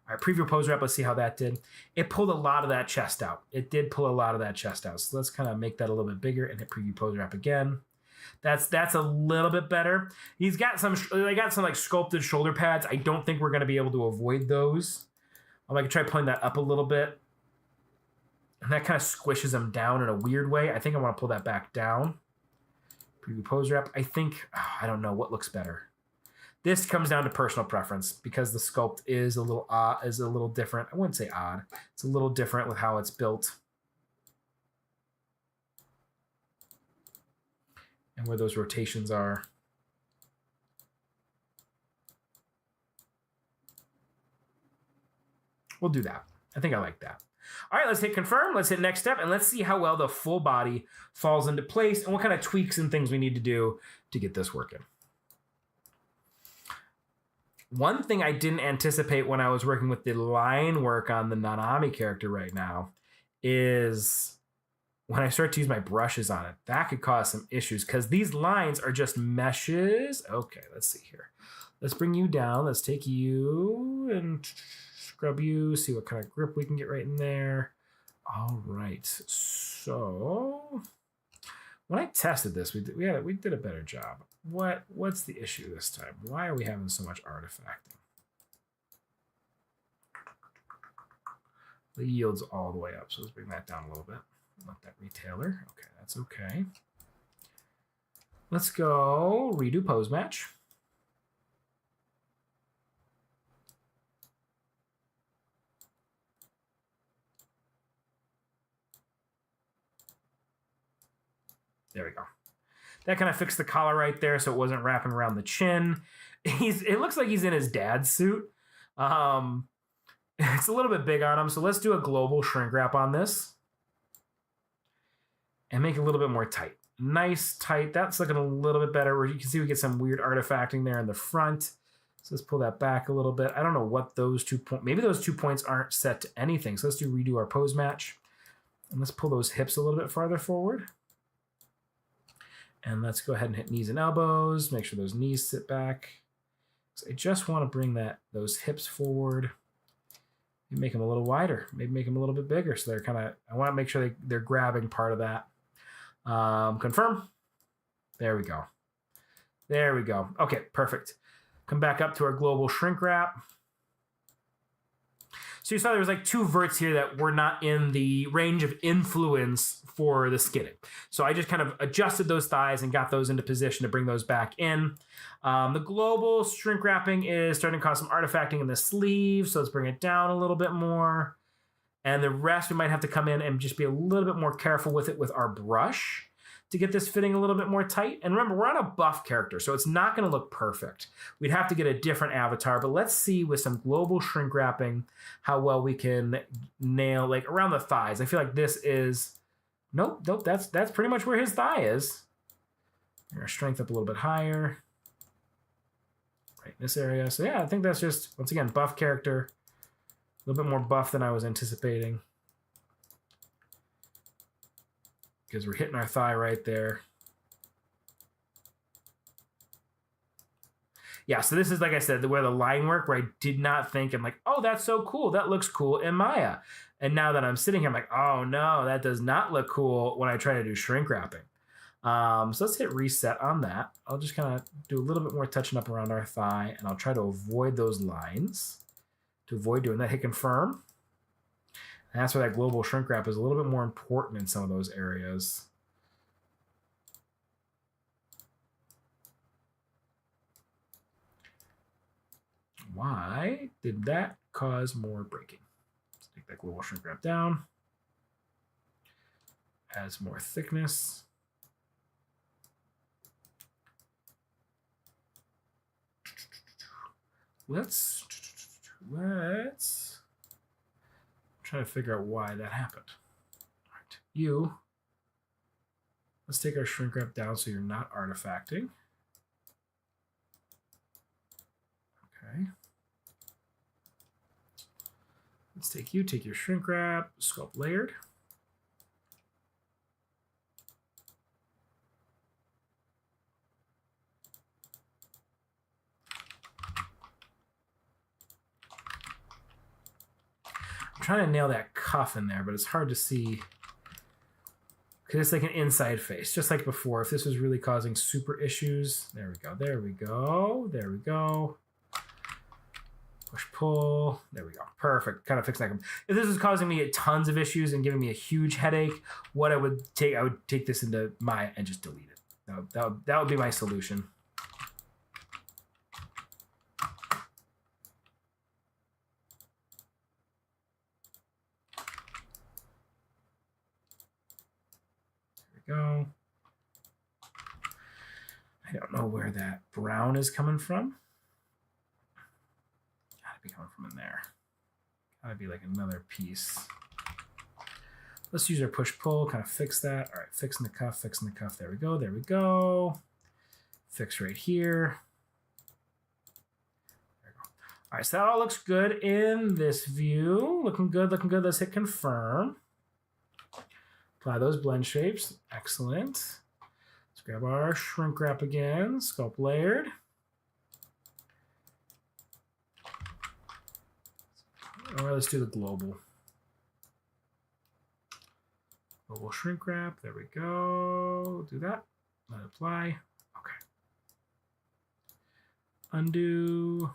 Speaker 1: All right, preview pose wrap, let's see how that did. It pulled a lot of that chest out. It did pull a lot of that chest out. So let's kind of make that a little bit bigger and hit preview pose wrap again. That's a little bit better. They got some like sculpted shoulder pads. I don't think we're going to be able to avoid those. I'm going to try pulling that up a little bit. And that kind of squishes them down in a weird way. I think I want to pull that back down. Preview pose wrap. I don't know what looks better. This comes down to personal preference because the sculpt is a little different. I wouldn't say odd. It's a little different with how it's built. And where those rotations are. We'll do that. I think I like that. All right, let's hit confirm. Let's hit next step, and let's see how well the full body falls into place and what kind of tweaks and things we need to do to get this working. One thing I didn't anticipate when I was working with the line work on the Nanami character right now is when I start to use my brushes on it, that could cause some issues because these lines are just meshes. Okay, let's see here. Let's bring you down. Let's take you and scrub you, see what kind of grip we can get right in there. All right, so when I tested this, we did a better job. What's the issue this time? Why are we having so much artifacting? The yield's all the way up, so let's bring that down a little bit. Let that retailer. Okay, that's okay. Let's go redo pose match. There we go. That kind of fixed the collar right there so it wasn't wrapping around the chin. It looks like he's in his dad's suit. It's a little bit big on him, so let's do a global shrink wrap on this. And make it a little bit more tight. Nice, tight. That's looking a little bit better. Where you can see we get some weird artifacting there in the front. So let's pull that back a little bit. I don't know what those 2 points... Maybe those 2 points aren't set to anything. So let's redo our pose match. And let's pull those hips a little bit farther forward. And let's go ahead and hit knees and elbows. Make sure those knees sit back. So I just want to bring those hips forward. Maybe make them a little wider. Maybe make them a little bit bigger. So they're kind of... I want to make sure they're grabbing part of that. Confirm. There we go. There we go. Okay, perfect. Come back up to our global shrink wrap. So you saw there was like 2 verts here that were not in the range of influence for the skidding. So I just kind of adjusted those thighs and got those into position to bring those back in. The global shrink wrapping is starting to cause some artifacting in the sleeve. So let's bring it down a little bit more. And the rest, we might have to come in and just be a little bit more careful with it with our brush to get this fitting a little bit more tight. And remember, we're on a buff character, so it's not going to look perfect. We'd have to get a different avatar, but let's see with some global shrink wrapping how well we can nail, like, around the thighs. I feel like this is... Nope, that's pretty much where his thigh is. Bring our strength up a little bit higher. Right in this area. So yeah, I think that's just, once again, buff character. A little bit more buff than I was anticipating. Because we're hitting our thigh right there. Yeah, so this is, like I said, where the line work, where I did not think, I'm like, oh, that's so cool. That looks cool in Maya. And now that I'm sitting here, I'm like, oh, no, that does not look cool when I try to do shrink wrapping. So let's hit reset on that. I'll just kind of do a little bit more touching up around our thigh, and I'll try to avoid those lines. To avoid doing that, hit confirm. And that's where that global shrink wrap is a little bit more important in some of those areas. Why did that cause more breaking? Let's take that global shrink wrap down. Adds more thickness. Let's try to figure out why that happened. All right, let's take our shrink wrap down so you're not artifacting. Okay. Let's take your shrink wrap, sculpt layered. Trying to nail that cuff in there, but it's hard to see because it's like an inside face, just like before. If this was really causing super issues, there we go, there we go, there we go. Push pull, there we go, perfect. Kind of fix that. If this was causing me tons of issues and giving me a huge headache, what I would take this into Maya and just delete it. That would be my solution. Go. I don't know where that brown is coming from. Gotta be coming from in there. Gotta be like another piece. Let's use our push-pull, kind of fix that. All right, fixing the cuff, fixing the cuff. There we go, there we go. Fix right here. There we go. All right, so that all looks good in this view. Looking good, looking good. Let's hit confirm. Apply those blend shapes. Excellent. Let's grab our shrink wrap again, sculpt layered. All right, let's do the global. Global shrink wrap. There we go. Do that. Let it apply. Okay. Undo.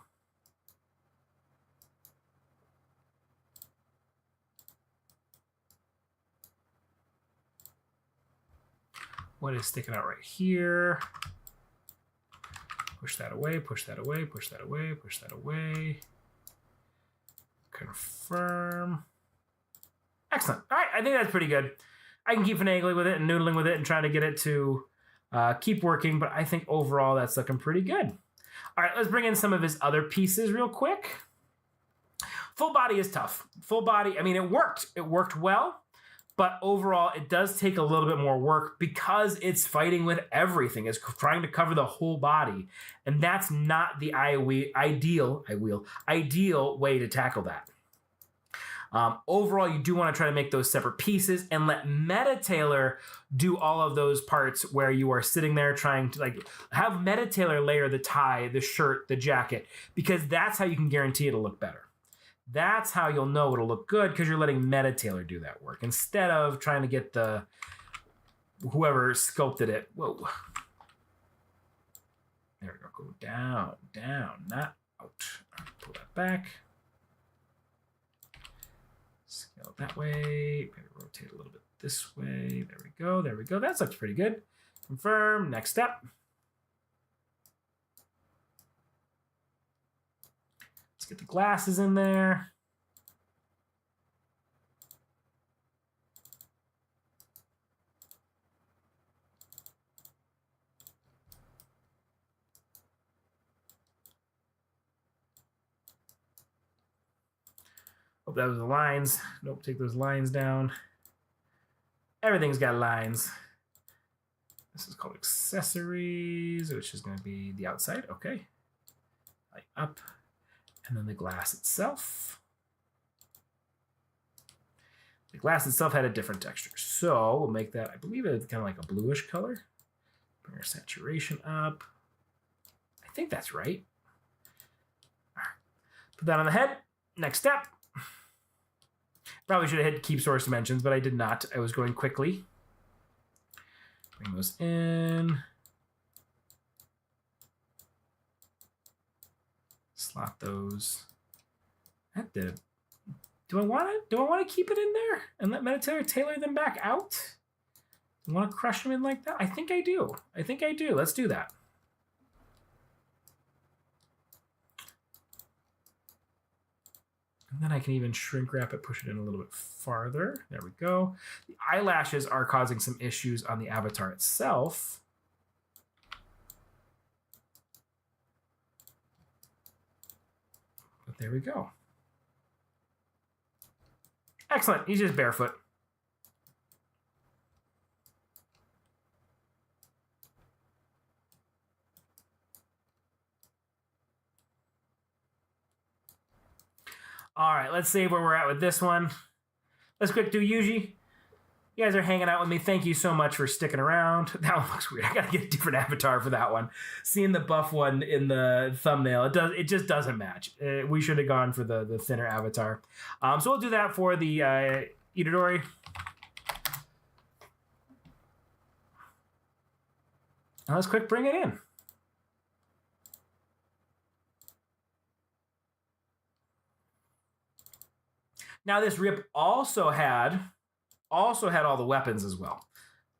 Speaker 1: What is sticking out right here? Push that away, push that away, push that away, push that away. Confirm. Excellent. All right, I think that's pretty good. I can keep finagling with it and noodling with it and trying to get it to keep working, but I think overall that's looking pretty good. All right, let's bring in some of his other pieces real quick. Full body is tough. Full body, I mean, it worked. It worked well. But overall, it does take a little bit more work because it's fighting with everything. It's trying to cover the whole body. And that's not the ideal way to tackle that. Overall, you do want to try to make those separate pieces and let MetaTailor do all of those parts where you are sitting there trying to have MetaTailor layer the tie, the shirt, the jacket, because that's how you can guarantee it'll look better. That's how you'll know it'll look good, because you're letting MetaTailor do that work instead of trying to get whoever sculpted it. Whoa. There we go. Go down, down, not out. Right, pull that back. Scale it that way. Maybe rotate a little bit this way. There we go. There we go. That looks pretty good. Confirm. Next step. Let's get the glasses in there. Hope that was the lines. Nope, take those lines down. Everything's got lines. This is called accessories, which is going to be the outside. Okay. Light up. And then the glass itself. The glass itself had a different texture. So we'll make that, I believe it's kind of like a bluish color. Bring our saturation up. I think that's right. All right. Put that on the head. Next step. Probably should have hit keep source dimensions, but I did not. I was going quickly. Bring those in. Slot those. That did it. Do I want to keep it in there and let MetaTailor tailor them back out? I want to crush them in like that? I think I do. I think I do. Let's do that. And then I can even shrink wrap it, push it in a little bit farther. There we go. The eyelashes are causing some issues on the avatar itself. But there we go. Excellent. He's just barefoot. All right, let's save where we're at with this one. Let's quick do Yuji. You guys are hanging out with me. Thank you so much for sticking around. That one looks weird. I gotta get a different avatar for that one. Seeing the buff one in the thumbnail, it just doesn't match. We should have gone for the thinner avatar. So we'll do that for the Itadori. Now let's quick bring it in. Now this rip also had all the weapons as well.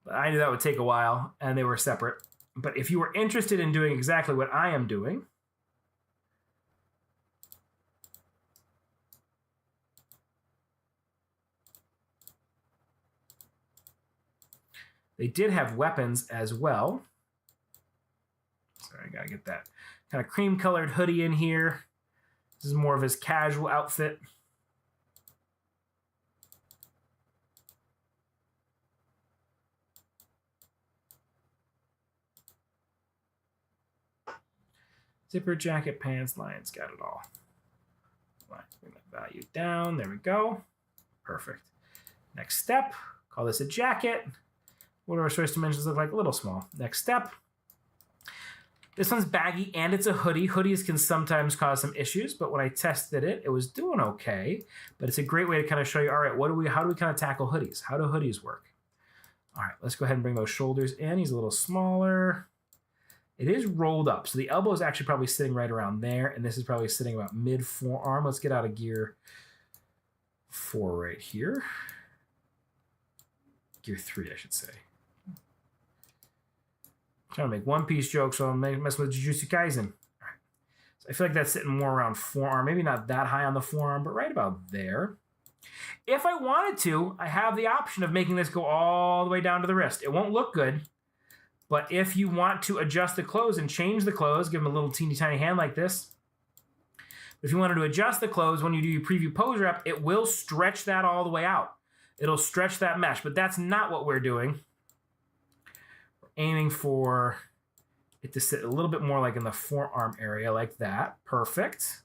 Speaker 1: But I knew that would take a while, and they were separate. But if you were interested in doing exactly what I am doing, they did have weapons as well. Sorry, I gotta get that kind of cream-colored hoodie in here. This is more of his casual outfit. Zipper, jacket, pants, lions, got it all. Bring that value down. There we go. Perfect. Next step, call this a jacket. What do our source dimensions look like? A little small. Next step. This one's baggy and it's a hoodie. Hoodies can sometimes cause some issues, but when I tested it, it was doing okay. But it's a great way to kind of show you, all right, how do we kind of tackle hoodies? How do hoodies work? All right, let's go ahead and bring those shoulders in. He's a little smaller. It is rolled up. So the elbow is actually probably sitting right around there. And this is probably sitting about mid forearm. Let's get out of gear 4 right here. Gear 3, I should say. I'm trying to make One Piece jokes, so I'm messing with Jujutsu Kaisen. All right. So I feel like that's sitting more around forearm. Maybe not that high on the forearm, but right about there. If I wanted to, I have the option of making this go all the way down to the wrist. It won't look good, but if you want to adjust the clothes and change the clothes, give them a little teeny tiny hand like this. If you wanted to adjust the clothes when you do your preview pose rep, it will stretch that all the way out. It'll stretch that mesh, but that's not what we're doing. We're aiming for it to sit a little bit more like in the forearm area like that. Perfect.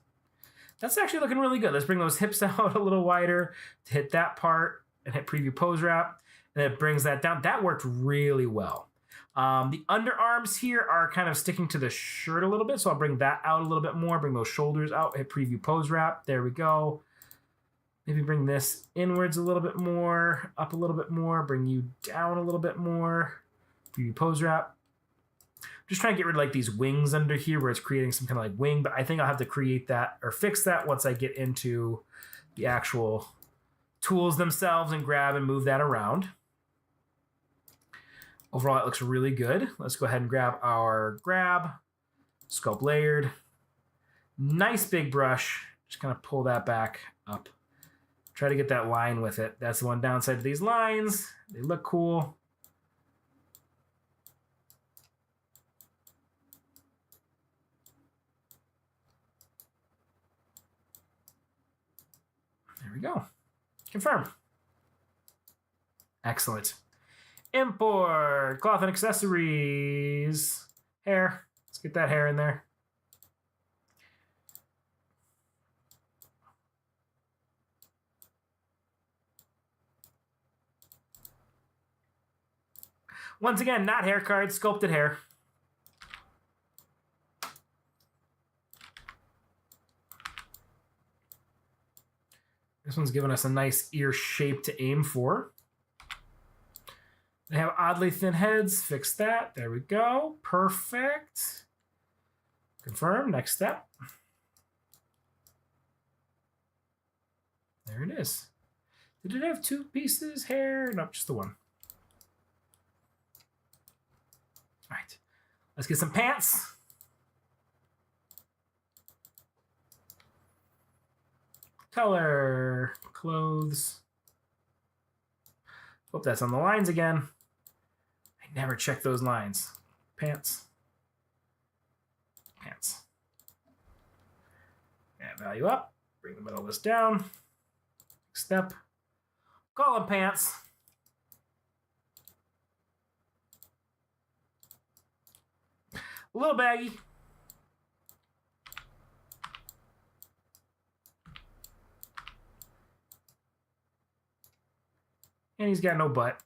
Speaker 1: That's actually looking really good. Let's bring those hips out a little wider to hit that part and hit preview pose wrap. And it brings that down. That worked really well. The underarms here are kind of sticking to the shirt a little bit. So I'll bring that out a little bit more. Bring those shoulders out, hit preview pose wrap. There we go. Maybe bring this inwards a little bit more, up a little bit more, bring you down a little bit more. Preview pose wrap. Just trying to get rid of like these wings under here where it's creating some kind of like wing, but I think I'll have to create that or fix that once I get into the actual tools themselves and grab and move that around. Overall, it looks really good. Let's go ahead and grab our grab, sculpt layered, nice big brush. Just kind of pull that back up. Try to get that line with it. That's the one downside to these lines. They look cool. There we go. Confirm. Excellent. Import cloth and accessories. Hair. Let's get that hair in there. Once again, not hair cards, sculpted hair. This one's giving us a nice ear shape to aim for. They have oddly thin heads. Fix that. There we go. Perfect. Confirm. Next step. There it is. Did it have 2 pieces hair? Nope, just the one. All right. Let's get some pants. Color. Clothes. Hope that's on the lines again. I never check those lines. Pants. Pants. Add value up. Bring the middle of this down. Next step. Call them pants. A little baggy. And he's got no butt.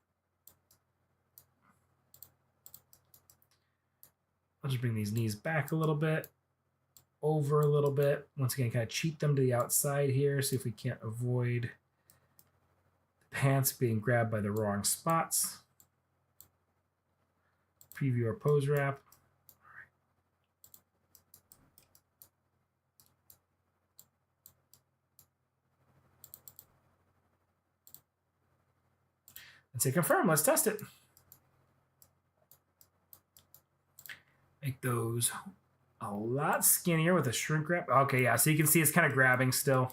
Speaker 1: I'll just bring these knees back a little bit, over a little bit. Once again, kind of cheat them to the outside here. See if we can't avoid the pants being grabbed by the wrong spots. Preview our pose wrap. Let's hit confirm. Let's test it. Make those a lot skinnier with a shrink wrap. Okay, yeah, so you can see it's kind of grabbing still.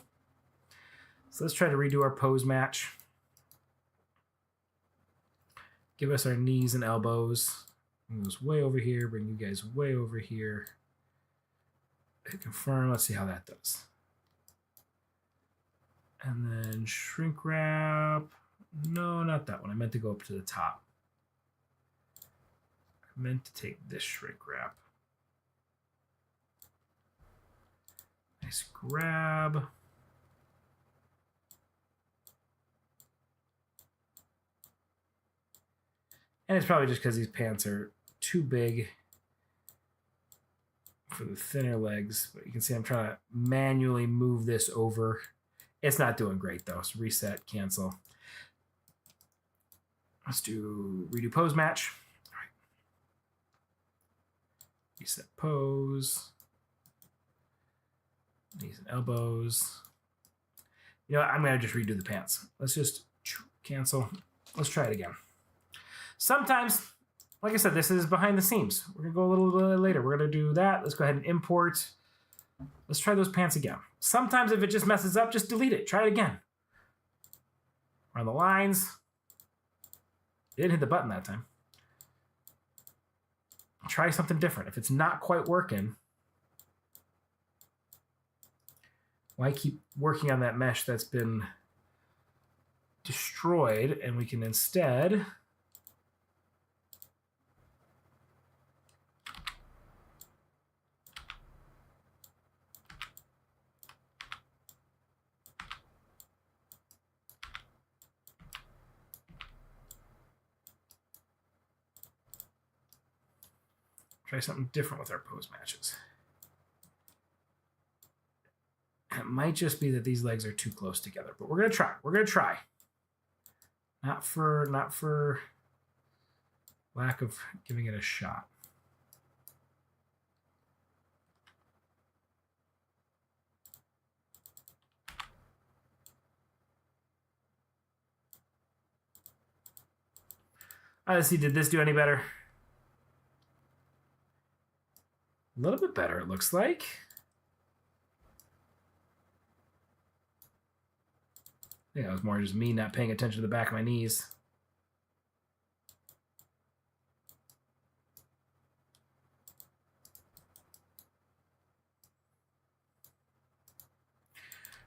Speaker 1: So let's try to redo our pose match. Give us our knees and elbows. Bring those way over here. Bring you guys way over here. Hit confirm. Let's see how that does. And then shrink wrap. No, not that one. I meant to go up to the top. I meant to take this shrink wrap. Nice grab. And it's probably just because these pants are too big for the thinner legs. But you can see I'm trying to manually move this over. It's not doing great though. So reset, cancel. Let's do redo pose match. All right. Reset pose. Knees and elbows. You know what? I'm going to just redo the pants. Let's just cancel. Let's try it again. Sometimes, like I said, this is behind the seams. We're going to go a little bit later. We're going to do that. Let's go ahead and import. Let's try those pants again. Sometimes if it just messes up, just delete it. Try it again. Run the lines. Didn't hit the button that time. Try something different. If it's not quite working, why keep working on that mesh that's been destroyed? And we can instead try something different with our pose matches. It might just be that these legs are too close together, but we're gonna try. We're gonna try. Not for lack of giving it a shot. Let's see, did this do any better? A little bit better, it looks like. I think that was more just me not paying attention to the back of my knees.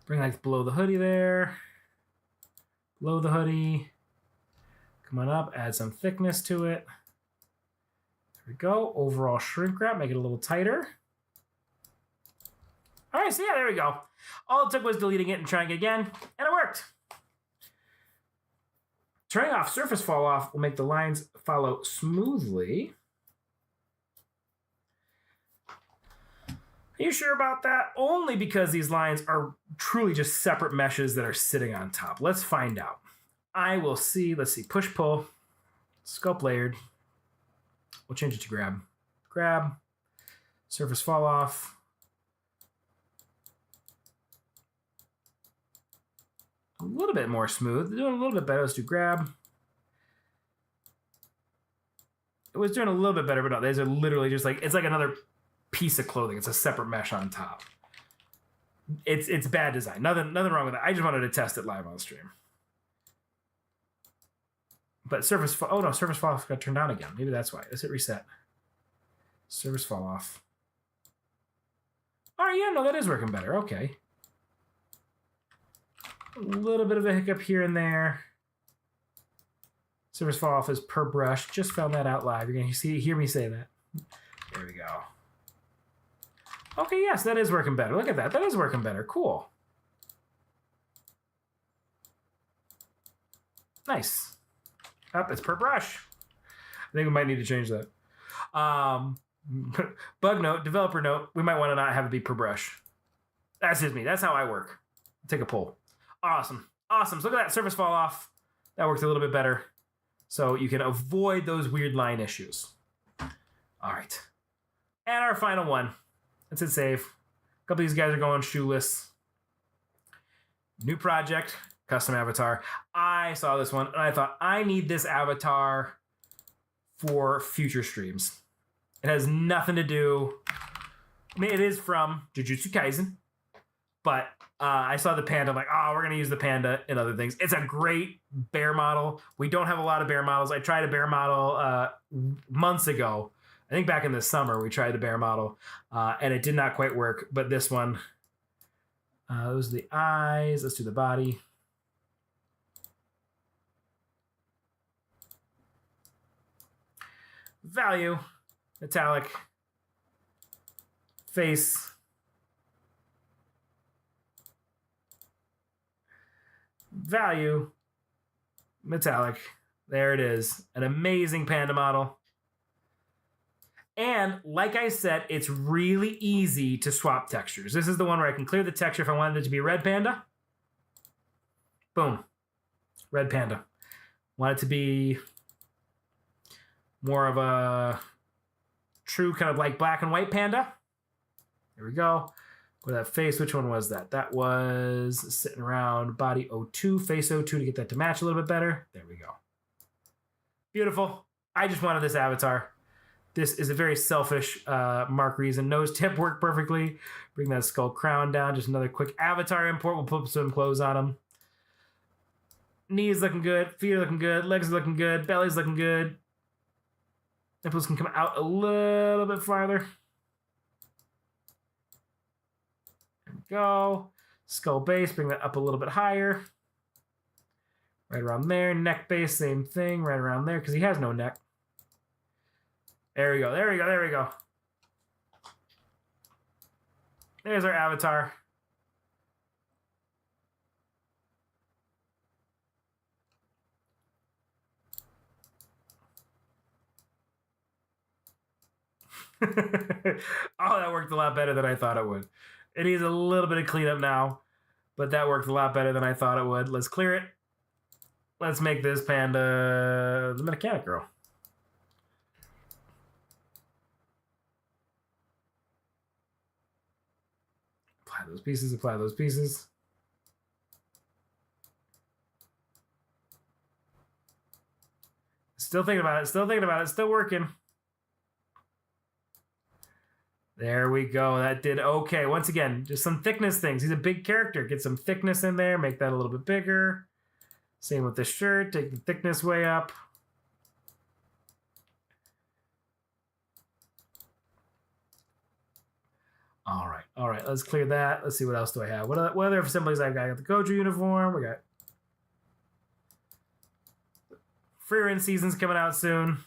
Speaker 1: Bring like below the hoodie there. Below the hoodie. Come on up, add some thickness to it. There we go. Overall shrink wrap, make it a little tighter. All right, so yeah, there we go. All it took was deleting it and trying it again, and it worked. Turning off surface fall off will make the lines follow smoothly. Are you sure about that? Only because these lines are truly just separate meshes that are sitting on top. Let's find out. I will see, let's see, push, pull, sculpt layered. We'll change it to grab. Grab, surface fall off. A little bit more smooth, doing a little bit better. Let's do grab. It was doing a little bit better, but no, these are literally just like, it's like another piece of clothing. It's a separate mesh on top. It's bad design. Nothing wrong with that. I just wanted to test it live on stream. But surface fall, oh no, surface fall off got turned on again. Maybe that's why. Let's hit reset. Surface fall off. All right, yeah, no, that is working better. Okay. A little bit of a hiccup here and there. Surface fall off is per brush. Just found that out live. You're going to hear me say that. There we go. Okay, yes, that is working better. Look at that. That is working better. Cool. Nice. Up, it's per brush. I think we might need to change that. Bug note, developer note, we might want to not have it be per brush. That's just me. That's how I work. Take a poll. Awesome. Awesome. So look at that surface fall off. That worked a little bit better. So you can avoid those weird line issues. All right. And our final one. Let's hit save. A couple of these guys are going shoeless. New project, custom avatar. I saw this one and I thought, I need this avatar for future streams. It has nothing to do. I mean, it is from Jujutsu Kaisen, but I saw the panda. I'm like, oh, we're going to use the panda in other things. It's a great bear model. We don't have a lot of bear models. I tried a bear model months ago. I think back in the summer, we tried the bear model and it did not quite work. But this one, those are the eyes. Let's do the body. Value, metallic, face, value, metallic, There it is. An amazing panda model. And like I said, it's really easy to swap textures. This is the one where I can clear the texture if I wanted it to be red panda. Boom. Red panda. Want it to be more of a true kind of like black and white panda. There we go. Go to that face. Which one was that? That was sitting around body 02, face 02 to get that to match a little bit better. There we go. Beautiful. I just wanted this avatar. This is a very selfish Mark reason. Nose tip worked perfectly. Bring that skull crown down. Just another quick avatar import. We'll put some clothes on him. Knees looking good. Feet are looking good. Legs are looking good. Belly's looking good. Nipples can come out a little bit farther. There we go. Skull base. Bring that up a little bit higher. Right around there. Neck base. Same thing. Right around there because he has no neck. There we go, there we go, there we go. There's our avatar. Oh, that worked a lot better than I thought it would. It needs a little bit of cleanup now, but that worked a lot better than I thought it would. Let's clear it. Let's make this panda the mechanic girl. Apply those pieces, apply those pieces. Still thinking about it, still thinking about it, still working. There we go, that did okay. Once again, just some thickness things. He's a big character. Get some thickness in there, make that a little bit bigger. Same with the shirt, take the thickness way up. All right, let's clear that. Let's see what else do I have. What other assemblies I've got? I got the Gojo uniform. We got Freerin season's coming out soon.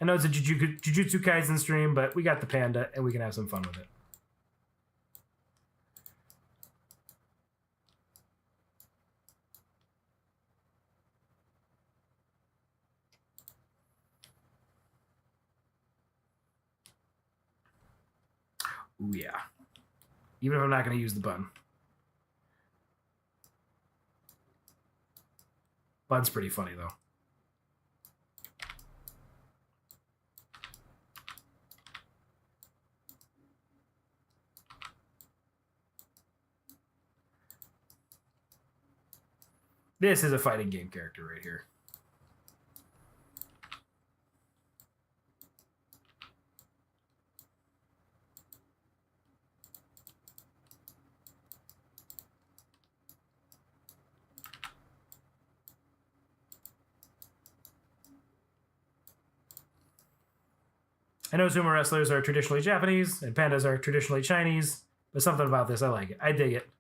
Speaker 1: I know it's a Jujutsu Kaisen stream, but we got the panda and we can have some fun with it. Ooh, yeah. Even if I'm not going to use the button. Button's pretty funny, though. This is a fighting game character right here. I know sumo wrestlers are traditionally Japanese and pandas are traditionally Chinese, but something about this, I like it. I dig it.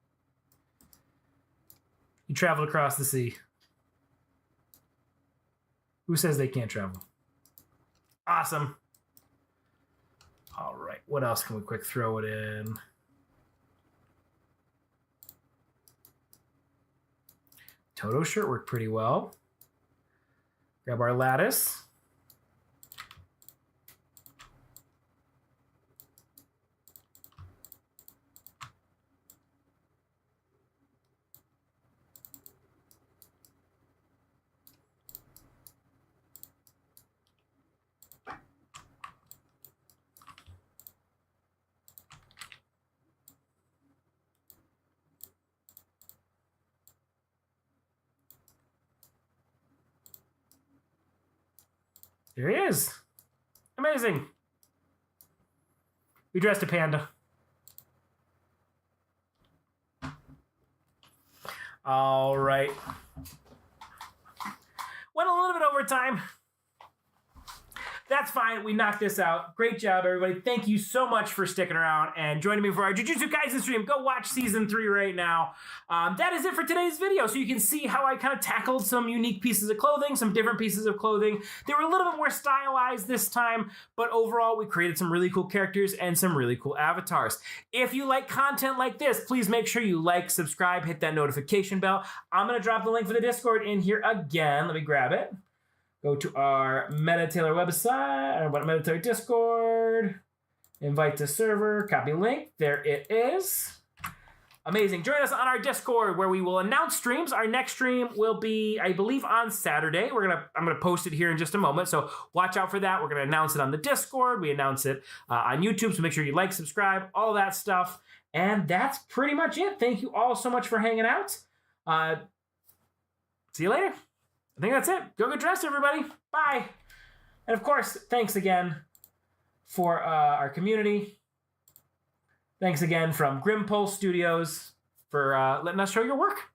Speaker 1: You traveled across the sea. Who says they can't travel? Awesome. All right, what else can we quick throw it in? Toto shirt worked pretty well. Grab our lattice. There he is. Amazing. We dressed a panda. All right. Went a little bit over time. that's fine. We knocked this out. Great job, everybody. Thank you so much for sticking around and joining me for our Jujutsu Kaisen stream. Go watch season 3 right now. That is it for today's video. So you can see how I kind of tackled some unique pieces of clothing, some different pieces of clothing. They were a little bit more stylized this time, but overall we created some really cool characters and some really cool avatars. If you like content like this, please make sure you like, subscribe, hit that notification bell. I'm going to drop the link for the Discord in here again. Let me grab it. Go to our MetaTailor website, or MetaTailor Discord, invite to server, copy link. There it is. Amazing. Join us on our Discord where we will announce streams. Our next stream will be, I believe, on Saturday. I'm gonna post it here in just a moment, so watch out for that. We're gonna announce it on the Discord. We announce it on YouTube, so make sure you like, subscribe, all that stuff. And that's pretty much it. Thank you all so much for hanging out. See you later. I think that's it. Go get dressed, everybody. Bye. And of course, thanks again for our community. Thanks again from Grimpole Studios for letting us show your work.